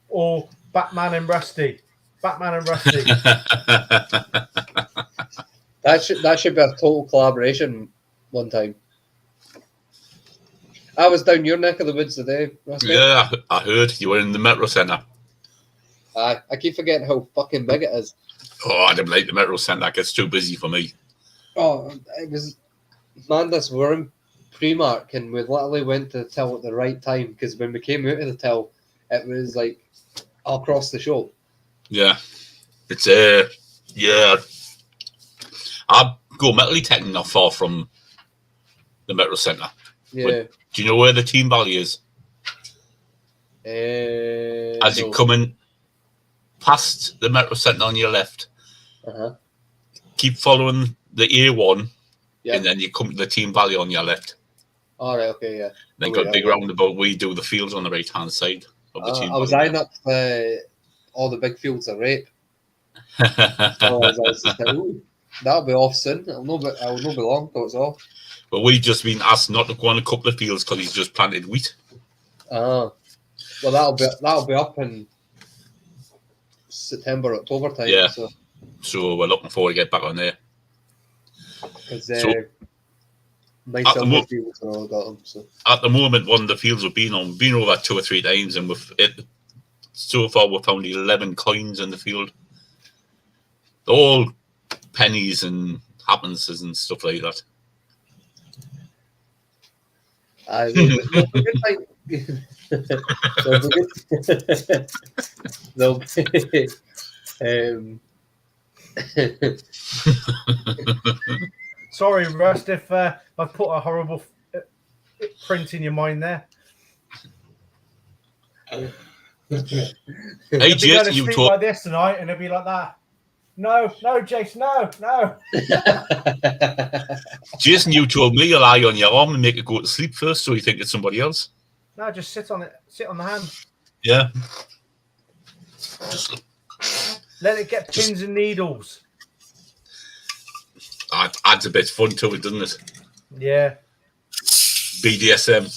Or Batman and Rusty. Batman and Rusty. That should be a total collaboration one time. I was down your neck of the woods today. Yeah, I heard you were in the Metro Centre. I keep forgetting how fucking big it is. Oh, I don't like the Metro Centre. It gets too busy for me. Oh, it was madness. We were in Primark and we literally went to the till at the right time because when we came out of the till, it was like across the shop. Yeah, it's yeah. I go Metal Detecting not far from the Metro Centre. Yeah. Do you know where the Team Valley is? As No. you come in past the Metro Centre on your left, keep following the A1, and then you come to the Team Valley on your left. All right, okay, yeah. Then got a big roundabout. We do the fields on the right hand side of the Team I was Valley. eyeing up all the big fields of rape. I was just like, ooh, that'll be off soon. I'll not be long till it's off. But we've just been asked not to go on a couple of fields because he's just planted wheat. Well, that'll be up in September, October time. Yeah. So we're looking forward to get back on there. Because nice silver fields and all got them. So at the moment, one of the fields we've been over 2 or 3 times, and so far we've found 11 coins in the field. All pennies and happenances and stuff like that. They'll be good time. They'll be Sorry, Rust, if I've put a horrible print in your mind there. Hey, Jason, you talk like this tonight, and it'll be like that. No, Jason, no. Jason, you told me you'll lie on your arm and make it go to sleep first, so you think it's somebody else. No, just sit on it. Sit on the hand. Yeah. Let it get pins and needles. Adds a bit of fun to it, doesn't it? Yeah. BDSM.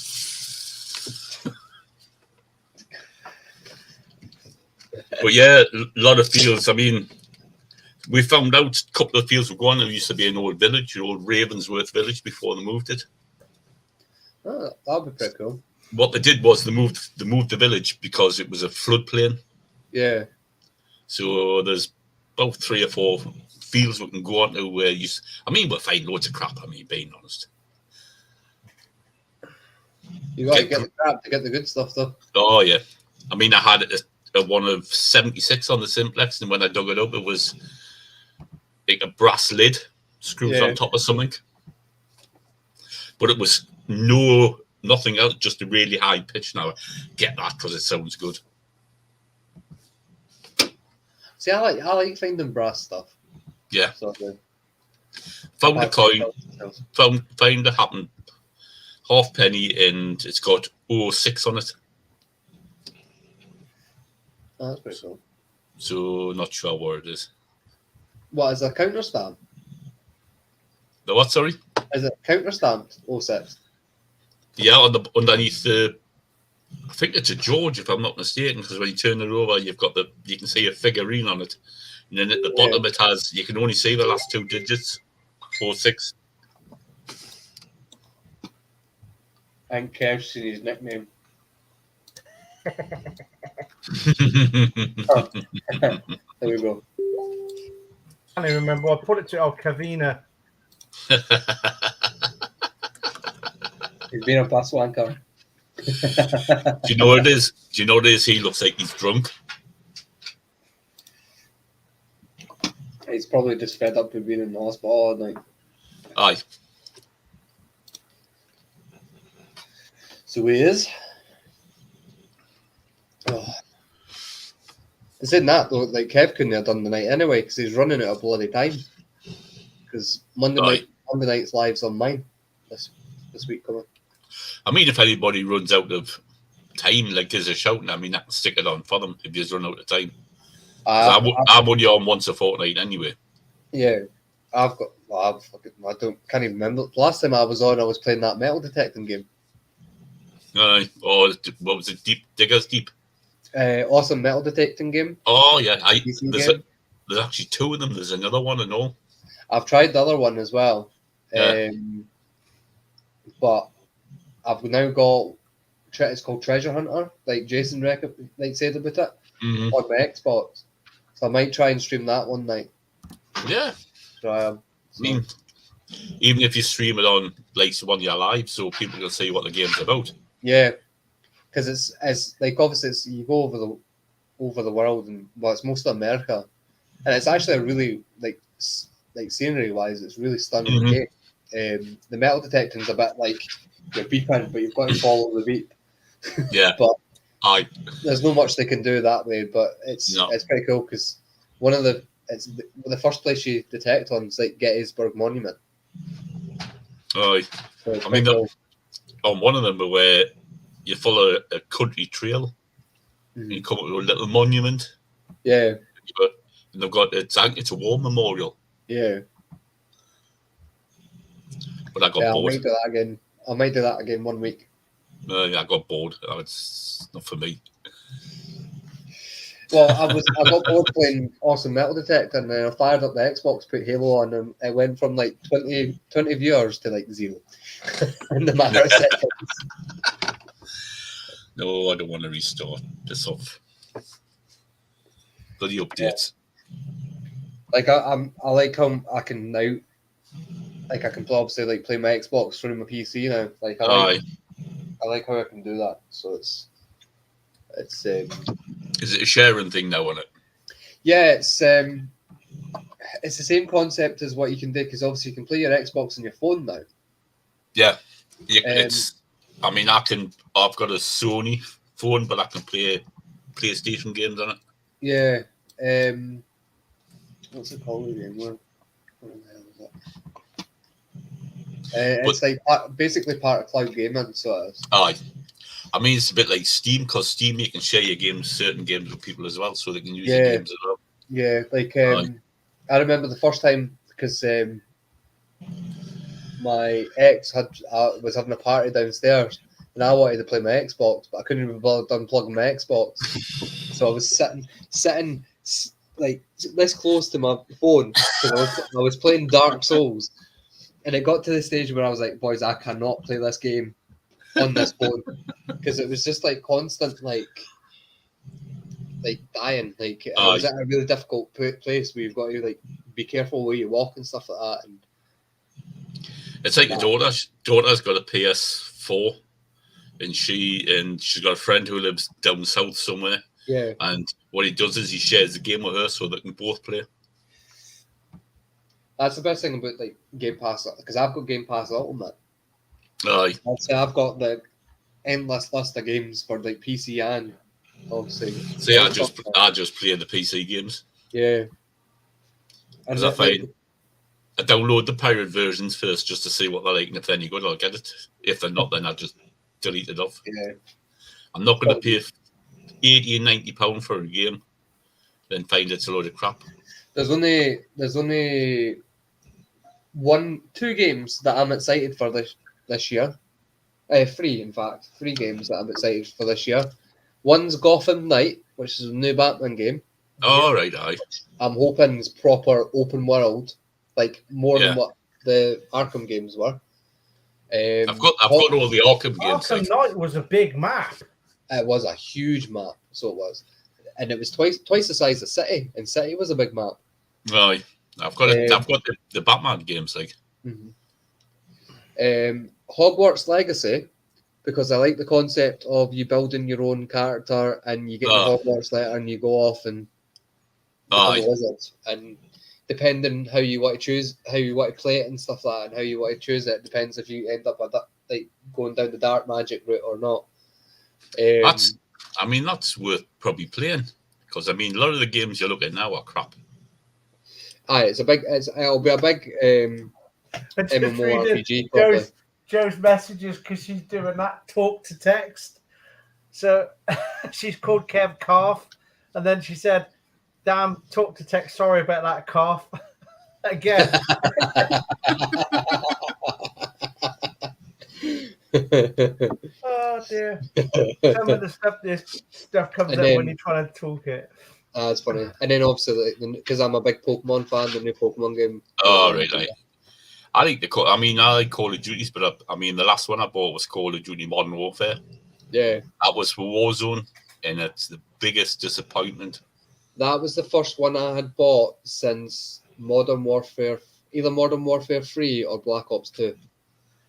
But yeah, a lot of fields. I mean, we found out a couple of fields were gone. There used to be an old village, an old Ravensworth village before they moved it. Oh, that'd be pretty cool. What they did was they moved the village because it was a floodplain. Yeah. So there's about 3 or 4 fields we can go on to where we'll find loads of crap, being honest. You got to get the crap to get the good stuff, though. Oh, yeah. I had a one of 76 on the Simplex, and when I dug it up, it was like a brass lid screwed on top of something. But it was nothing else, just a really high pitch. Now, get that because it sounds good. See, I like finding brass stuff. Yeah. Found a coin. Found a happened halfpenny, and it's got 06 on it. Oh, that's pretty cool. So not sure what it is. What is a counter stamp? The what? Sorry. Is it counter stamped 06? Yeah, underneath the. I think it's a George, if I'm not mistaken, because when you turn it over, you can see a figurine on it, and then at the bottom it has. You can only see the last 2 digits, 06. And Kev's seen his nickname. There we go. I don't even remember. I put it to Kavina. He's been a plus wanker. Do you know what it is? Do you know what it is? He looks like he's drunk. He's probably just fed up with being in the hospital all night. Aye. So he is. Oh. It's in that though, like Kev couldn't have done the night anyway because he's running out of bloody time. Because Monday night's live's on mine this week coming. If anybody runs out of time, like there's a shouting, I can stick it on for them if you run out of time. I'm only on once a fortnight anyway. Yeah, I can't even remember. Last time I was on, I was playing that metal detecting game. What was it? Diggers Deep. Awesome metal detecting game. Oh yeah, there's actually 2 of them. There's another one and all. I've tried the other one as well, but I've now got it's called Treasure Hunter, like Jason said about it on my Xbox. So I might try and stream that one night. Yeah. Try 'em. I mean, even if you stream it on like one of your lives, so people can see what the game's about. Yeah, because it's like obviously you go over the world, and well, it's mostly America, and it's actually a really like scenery wise, it's really stunning game. The metal detecting's a bit like you're beeping, but you've got to follow the beep. Yeah, but there's no much they can do that way. But it's pretty cool because the first place you detect on is like Gettysburg Monument. So I mean, cool. On one of them where you follow a country trail, and you come up with a little monument. Yeah, and they've got it's a war memorial. Yeah, but I got bored. I might do that again one week. I got bored. It's not for me. Well, I got bored playing Awesome Metal Detector, and then I fired up the Xbox, put Halo on, and it went from like 20 viewers to like 0 in the matter of seconds. No, I don't want to restart this off. Bloody updates. Like I like how I can now, like I can obviously like play my Xbox through my PC now. Like I like how I can do that. So it's. Is it a sharing thing now on it? Yeah, it's the same concept as what you can do because obviously you can play your Xbox on your phone now. Yeah, it's. I mean, I've got a Sony phone, but I can play PlayStation games on it. Yeah. What's it called again? What the hell is it? It's like basically part of cloud gaming. So. Aye. I mean, it's a bit like Steam, because Steam, you can share your games, certain games with people as well, so they can use your games as well. Yeah, like I remember the first time because my ex was having a party downstairs, and I wanted to play my Xbox, but I couldn't even bother unplugging my Xbox, so I was sitting like this close to my phone because I was playing Dark Souls, and it got to the stage where I was like, boys, I cannot play this game on this phone because it was just like constant like dying. Like it was at a really difficult place where you've got to like be careful where you walk and stuff like that. And it's like your daughter's got a PS4, and she's got a friend who lives down south somewhere. Yeah. And what he does is he shares the game with her so they can both play. That's the best thing about like Game Pass, because I've got Game Pass Ultimate. Aye. I'd say I've got the endless list of games for like PC and obviously. See, I just play the PC games. Yeah. Because I find I download the pirate versions first just to see what they're like, and if they're any good, I'll get it. If they're not, then I just delete it off. Yeah. I'm not going to pay £80 and £90 for a game, then find it's a load of crap. There's only 2 games that I'm excited for this year. 3, in fact. 3 games that I'm excited for this year. One's Gotham Knight, which is a new Batman game. Oh, right, aye. I'm hoping it's proper open world, like more than what the Arkham games were. I've got all the Arkham games. Arkham Knight was a big map. It was a huge map, so it was. And it was twice the size of City, and City was a big map. Right. I've got the Batman games, like. Hogwarts Legacy, because I like the concept of you building your own character and you get the Hogwarts letter and you go off and become a wizard. And depending how you want to play it and stuff like that, and how you want to choose it, depends if you end up like going down the dark magic route or not. That's worth probably playing, because I mean a lot of the games you look at now are crap. It'll be a big MMORPG probably. Joe's messages because she's doing that talk to text. So she's called Kev Calf, and then she said, "Damn, talk to text. Sorry about that, calf." Again. Oh dear! Some of the stuff comes up when you're trying to talk it. That's funny. And then obviously, because I'm a big Pokemon fan, the new Pokemon game. Oh, right. I like I like Call of Duties, but I mean, the last one I bought was Call of Duty Modern Warfare. Yeah. That was for Warzone, and it's the biggest disappointment. That was the first one I had bought since Modern Warfare, either Modern Warfare 3 or Black Ops 2.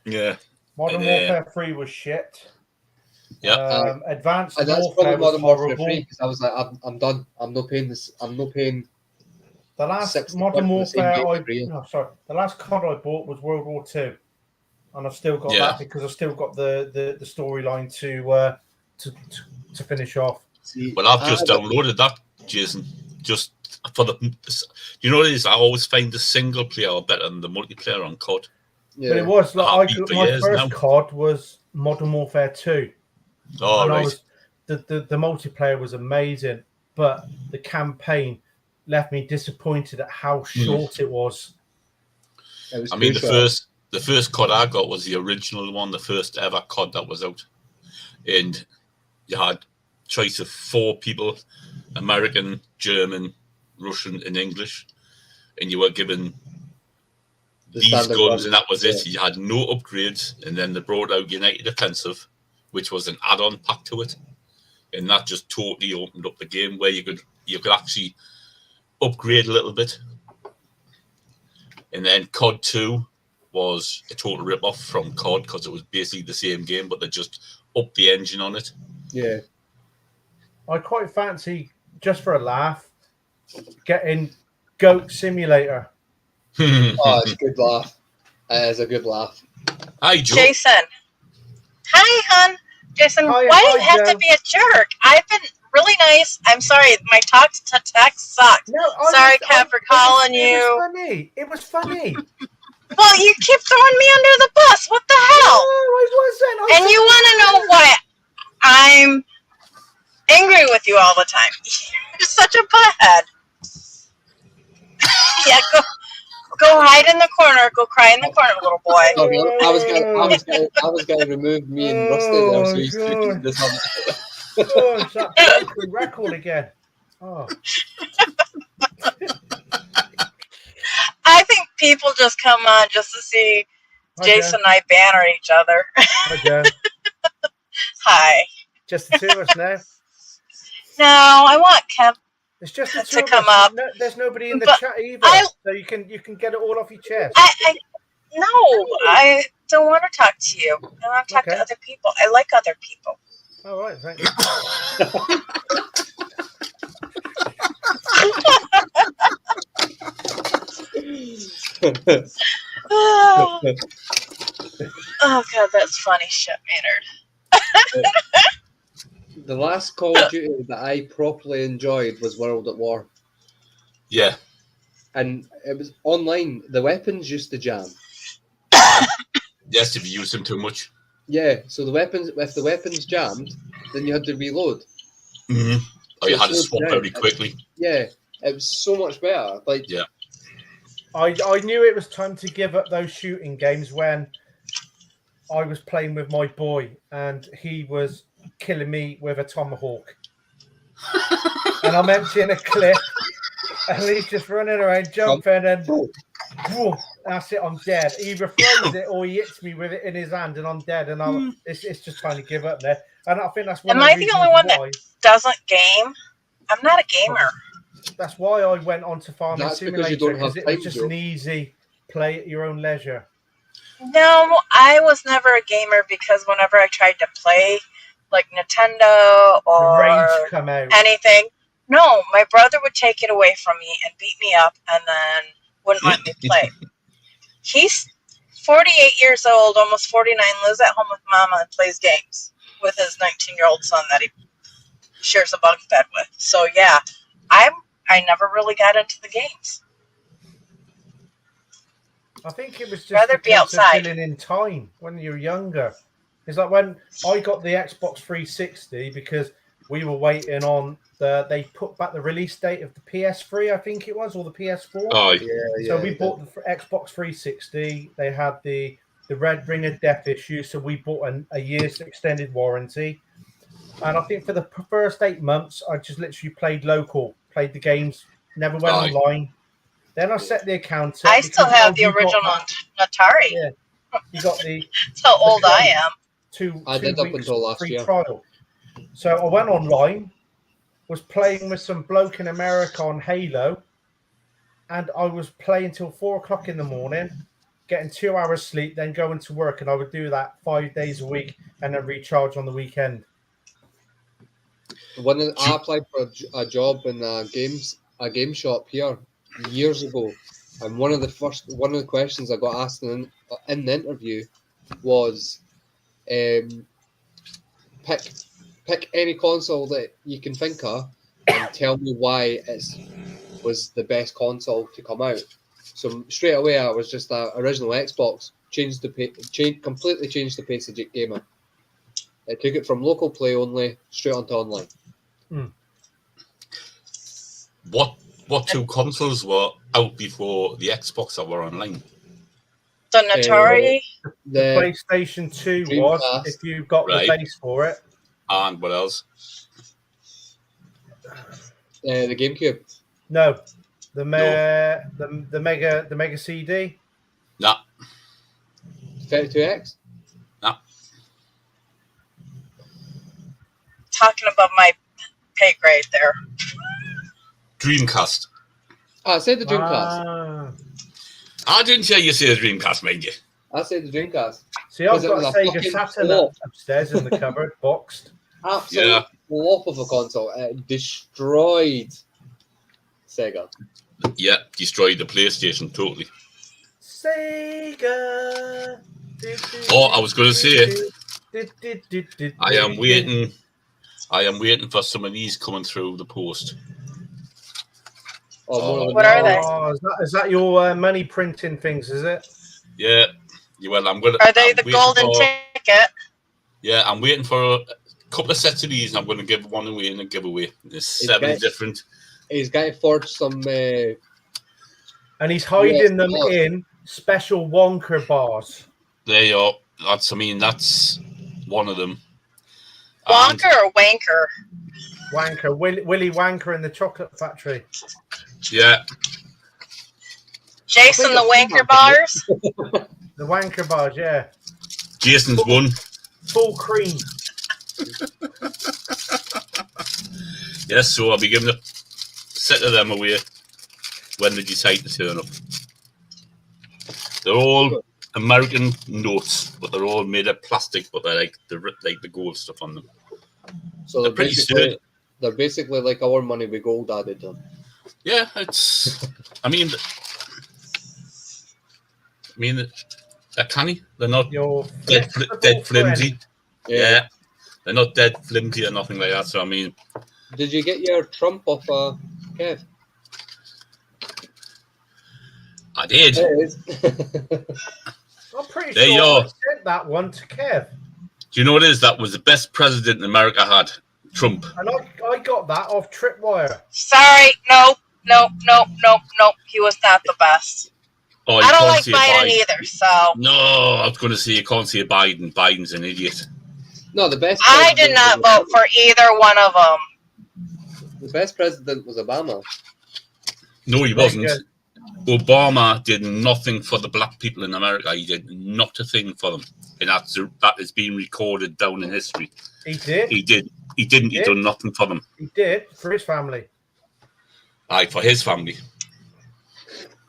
Yeah. Modern Warfare 3 was shit. Yeah. Advanced And that's Warfare probably was Modern Warfare horrible. 3 because I was like, I'm done. I'm not paying this. I'm not paying. The last 60 Modern quid for the same Warfare game the last COD I bought was World War II, and I've still got that because I've still got the storyline to finish off. See, well, I've just downloaded that, Jason. Just for you know what it is? I always find the single player better than the multiplayer on COD. Yeah. But it was like my first now. COD was Modern Warfare 2. Oh, and right. I was the multiplayer was amazing, but the campaign left me disappointed at how short it was. I mean, the first COD I got was the original one, the first ever COD that was out, and you had choice of 4 people: American, German, Russian, and English, and you were given these guns, and that was it. You had no upgrades, and then they brought out United Offensive, which was an add-on pack to it, and that just totally opened up the game where you could actually upgrade a little bit. And then COD 2 was a total rip-off from COD because it was basically the same game, but they just upped the engine on it. Yeah. I quite fancy, just for a laugh, getting Goat Simulator. Oh, it's a good laugh. It is a good laugh. Hi, Joe. Jason. Hi, hon. Jason, why do you have to be a jerk? I've been really nice. I'm sorry, my text sucked. No, sorry, Kev, for calling you. It was funny. It was funny. Well, you keep throwing me under the bus. What the hell? No, I wasn't. And you want to know why I'm angry with you all the time? You're such a butthead. Yeah, go hide in the corner. Go cry in the corner, little boy. Sorry, I was gonna remove me and Rusty there, so you can this on. Oh, it's that broken record again. Oh. I think people just come on just to see Jason and I banter each other. Hi. Just the two of us now. No, I want Kev. It's just the two to come up. No, there's nobody in the chat either, so you can get it all off your chest. I don't want to talk to you. I want to talk to other people. I like other people. All right, thank you. Oh God, that's funny shit, Maynard. The last Call of Duty that I properly enjoyed was World at War. Yeah. And it was online. The weapons used to jam. Yes, if you use them too much. Yeah, so if the weapons jammed, then you had to reload. Mm-hmm. Or you had to swap very quickly. Yeah, it was so much better. Yeah. I knew it was time to give up those shooting games when I was playing with my boy and he was killing me with a tomahawk. And I'm emptying a clip and he's just running around jumping and whoa, that's it, I'm dead. He either throws it or he hits me with it in his hand and I'm dead, and it's just trying to give up there. And I think that's one. Am I the only one that doesn't game? I'm not a gamer. That's why I went on to Farming Simulator, because it was just an easy play at your own leisure. No, I was never a gamer because whenever I tried to play like Nintendo or anything, no, my brother would take it away from me and beat me up and then wouldn't let me play. He's 48 years old, almost 49, lives at home with mama and plays games with his 19-year-old son that he shares a bunk bed with. So yeah, I never really got into the games. I think it was just rather be outside. Filling in time when you're younger. It's like when I got the Xbox 360 because we were waiting on they put back the release date of the PS3, I think it was, or the PS4. Oh, yeah. So we bought the Xbox 360. They had the Red Ring of Death issue, so we bought a year's extended warranty. And I think for the first 8 months, I just literally played local, played the games, never went online. Then I set the account up. I still because, have the you got original that- Atari. Yeah, you got the That's how old I am. two I did up weeks until last free year. trial. So I went online, was playing with some bloke in America on Halo, and I was playing till 4 o'clock in the morning, getting 2 hours sleep, then going to work, and I would do that 5 days a week, and then recharge on the weekend. I applied for a job in a game shop here years ago, and one of the questions I got asked in the interview was, pick any console that you can think of and tell me why it was the best console to come out. So straight away, I was just the original Xbox. Completely changed the pace of gaming. It took it from local play only straight onto online. What two consoles were out before the Xbox that were online? The Atari. The PlayStation 2 was, Dreamcast. if you got the base for it. And what else? The GameCube. No. The Mega CD. Nah. 32X. Nah. Talking about my pay grade there. Dreamcast. I said the Dreamcast. I didn't hear you say the Dreamcast, mind you. I said the Dreamcast. See, I've got a Sega fucking Saturn flop. upstairs in the cupboard, boxed. Absolute flop of a console. It destroyed Sega. Yeah, destroyed the PlayStation totally. Sega. Oh, I was going to say, I am waiting for some of these coming through the post. What are they? Oh, is that your money printing things, is it? Yeah. Well, I'm gonna. Are they the golden ticket? Yeah, I'm waiting for a couple of sets of these, and I'm going to give one away in a giveaway. There's 7 different. He's got to forge some. And he's hiding them in special Wonka bars. There you are. That's one of them. Wonka or Wanker? Wanker. Willy Wanker in the Chocolate Factory. Yeah. Jason the Wanker bars? The Wanker bars, yeah. Jason's one. Full cream. Yes, so I'll be giving a set of them away when they decide to turn up. They're all American notes, but they're all made of plastic, but they're like the gold stuff on them. So they're pretty sturdy. They're basically like our money with gold added to them. Yeah, it's. I mean, they're canny. They're not dead flimsy. Yeah, they're not dead flimsy or nothing like that. So I mean, did you get your Trump off Kev? I did. I'm pretty there sure I sent that one to Kev. Do you know what it is? That was the best president America had, Trump. And I got that off Tripwire. Sorry, no. He was not the best. Oh, I don't like Biden either, so. No, I was going to say you can't say Biden. Biden's an idiot. No, the best. I did not vote for either one of them. The best president was Obama. No, he wasn't. Obama did nothing for the black people in America. He did not a thing for them. And that is being recorded down in history. He did? He did. He didn't. He done nothing for them. He did, for his family. Aye, for his family.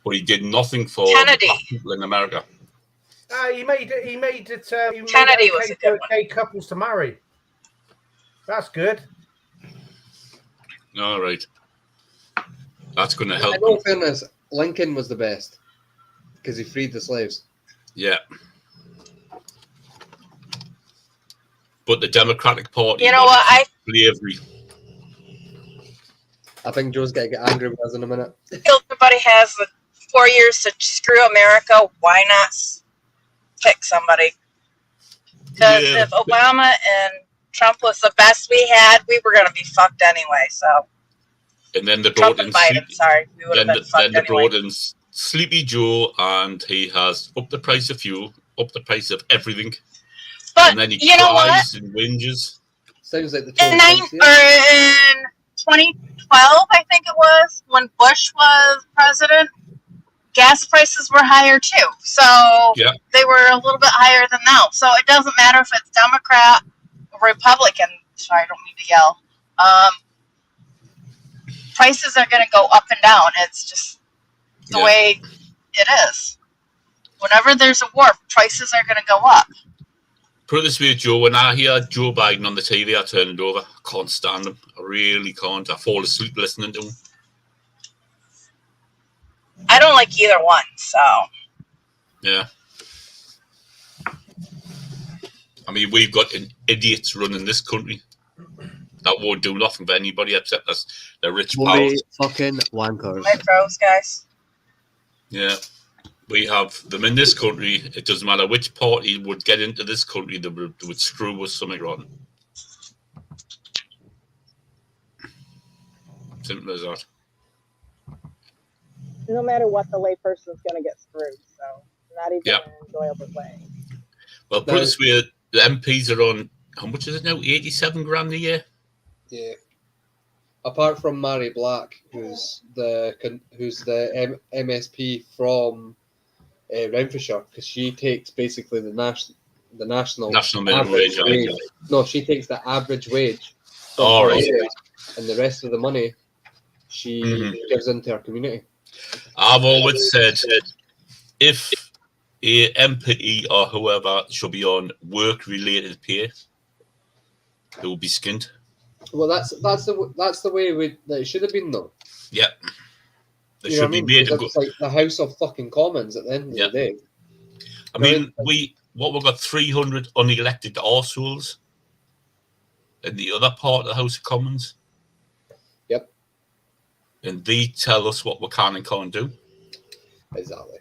But he did nothing for the black people in America. He made it Kennedy was a good one. Gay couples to marry. That's good. All right. That's going to help. In all fairness, Lincoln was the best because he freed the slaves. Yeah. But the Democratic Party, you know what? Slavery. I think Joe's going to get angry with us in a minute. Everybody has the 4 years to screw America. Why not pick somebody? Because if Obama and Trump was the best we had, we were going to be fucked anyway. So. And then they brought in we would have been fucked then they anyway. brought in Sleepy Joe, and he has upped the price of fuel, upped the price of everything. But and then he you know what? And whinges. Sounds like the in 2012, I think it was, when Bush was president, gas prices were higher too. So Yeah. they were a little bit higher than now. So it doesn't matter if it's Democrat, Republican. Sorry, I don't mean to yell. Prices are going to go up and down. It's just the way it is. Whenever there's a war, prices are going to go up. Put it this way, Joe, when I hear Joe Biden on the TV, I turn it over. I can't stand him. I really can't. I fall asleep listening to him. I don't like either one, so. Yeah. I mean, we've got idiots running this country that won't do nothing for anybody except us, the rich powers. Fucking wankers. My pros, guys. Yeah. We have them in this country. It doesn't matter which party would get into this country, they would screw us something rotten. Simple as that. No matter what, the layperson's going to get screwed. So not even an enjoyable way. Well, put it this way, the MPs are on, how much is it now? 87 grand a year? Yeah. Apart from Mary Black, who's the MSP from Renfrewshire, because she takes basically the national minimum wage. No, she takes the average wage. Right. And the rest of the money she gives into her community. I've always said, if a MP or whoever should be on work-related pay, they will be skinned. Well, that's the way that it should have been, though. Yeah. They should be made. It's like the House of fucking Commons at the end of the day. I mean, we've got 300 unelected arseholes in the other part of the House of Commons. Yep. And they tell us what we can and can't do. Exactly.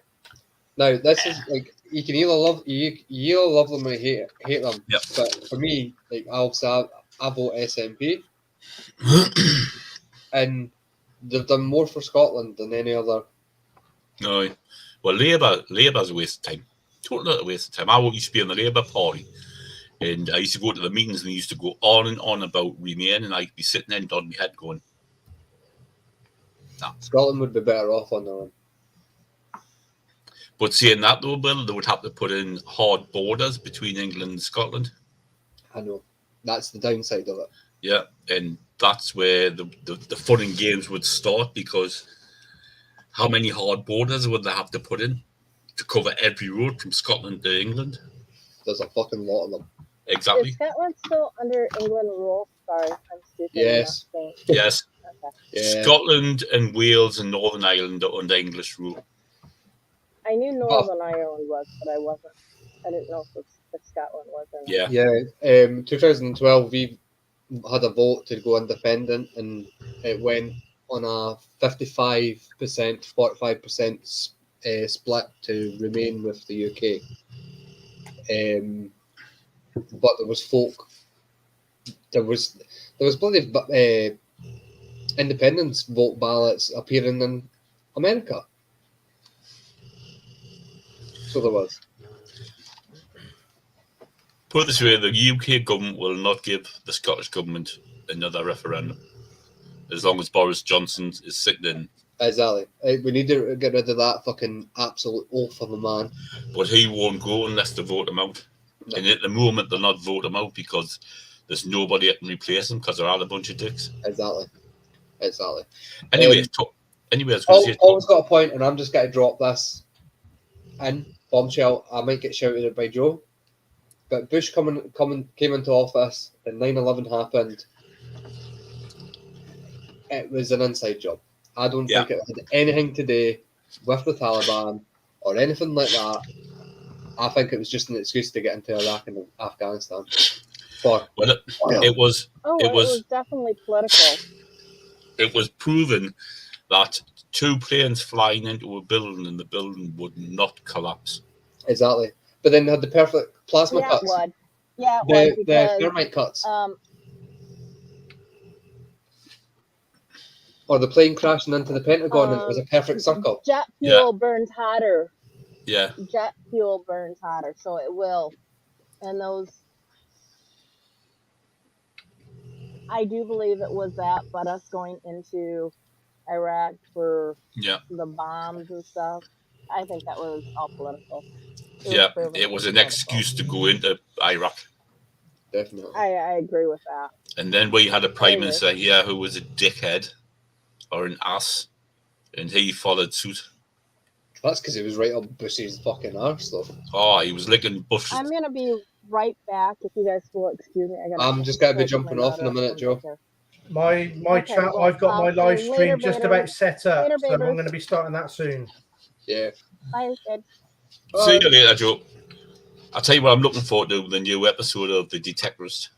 Now, this is like, you can either love them or hate them. Yep. But for me, like, I vote SNP. And they've done more for Scotland than any other. No. Well, Labour's a waste of time. Totally a waste of time. I used to be in the Labour Party. And I used to go to the meetings and they used to go on and on about Remain, and I'd be sitting there nodding my head going, nah. Scotland would be better off on their own. But saying that, though, Bill, they would have to put in hard borders between England and Scotland. I know. That's the downside of it. Yeah, and that's where the fun and games would start, because how many hard borders would they have to put in to cover every road from Scotland to England? There's a fucking lot of them. Exactly. Is Scotland still under England rule? Sorry, I'm stupid. Yes. Yes. Okay. Yeah. Scotland and Wales and Northern Ireland are under English rule. I knew Northern Ireland was, but I didn't know if Scotland was or not. Yeah. 2012, we had a vote to go independent, and it went on a 55%, 45% split to remain with the UK. But there was bloody independence vote ballots appearing in America. So there was. Put it this way, the UK government will not give the Scottish government another referendum as long as Boris Johnson is sitting in. Exactly. We need to get rid of that fucking absolute oaf of a man. But he won't go unless they vote him out. No. And at the moment, they'll not vote him out because there's nobody that can replace him because they're all a bunch of dicks. Exactly. Anyway, Paul's got a point, and I'm just going to drop this in. Bombshell. I might get shouted at by Joe. But Bush came into office, and 9/11 happened. It was an inside job. I don't think it had anything to do with the Taliban or anything like that. I think it was just an excuse to get into Iraq and Afghanistan. It was definitely political. It was proven that two planes flying into a building and the building would not collapse. Exactly. But then they had the perfect plasma cuts. It would. Yeah, it would. The thermite cuts. Or the plane crashing into the Pentagon and it was a perfect circle. Jet fuel burns hotter. Yeah. Jet fuel burns hotter, so it will. And those, I do believe it was that, but us going into Iraq for the bombs and stuff, I think that was all political. It was an excuse to go into Iraq. Definitely. I agree with that. And then we had a prime minister here who was a dickhead or an ass, and he followed suit. That's because he was right up Bush's fucking arse, though. Oh, he was licking Bush's. I'm gonna be right back if you guys will excuse me. I'm just gonna be jumping off in a minute, Joe. My Okay, chat, well, I've got my I'll live see you stream later, just Bader. about set up, Later, so I'm Babers. going to be starting that soon. Yeah. Bye, babe. See you later, Joe. I'll tell you what I'm looking forward to, the new episode of The Detectorist.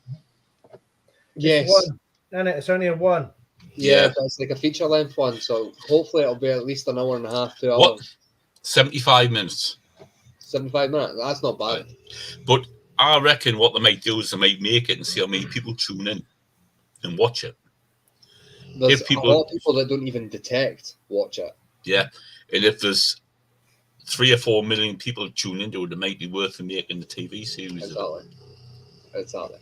Yes. It's one, isn't it? It's only a one. Yeah, but it's like a feature-length one, so hopefully it'll be at least an hour and a half, 2 hours. What? 75 minutes. 75 minutes? That's not bad. But I reckon what they might do is they might make it and see how many people tune in and watch it. There's a lot of people that don't even detect watch it. Yeah, and if there's 3 or 4 million people tune into it, it might be worth making the TV series. Exactly.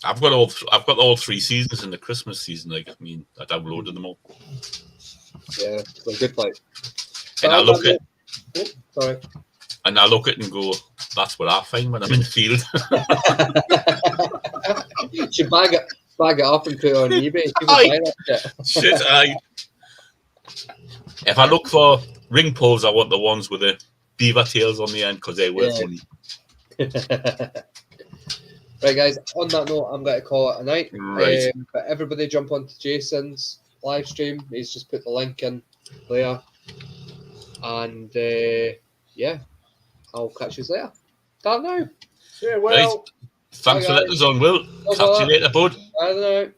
I've got all 3 seasons in the Christmas season. Like, I mean, I downloaded them all. Yeah, they're good fight. And I look at. Sorry. And I look at it and go, that's what I find when I'm in the field. You should bag it up and put it on eBay. People buy that shit. If I look for ring poles, I want the ones with the beaver tails on the end because they're worth money. Right, guys, on that note, I'm going to call it a night. Right. But everybody jump onto Jason's live stream. He's just put the link in there. And yeah, I'll catch you later. Start now. Yeah, well. Right. Thanks for letting us on, Will. Catch you later, bud. I don't know.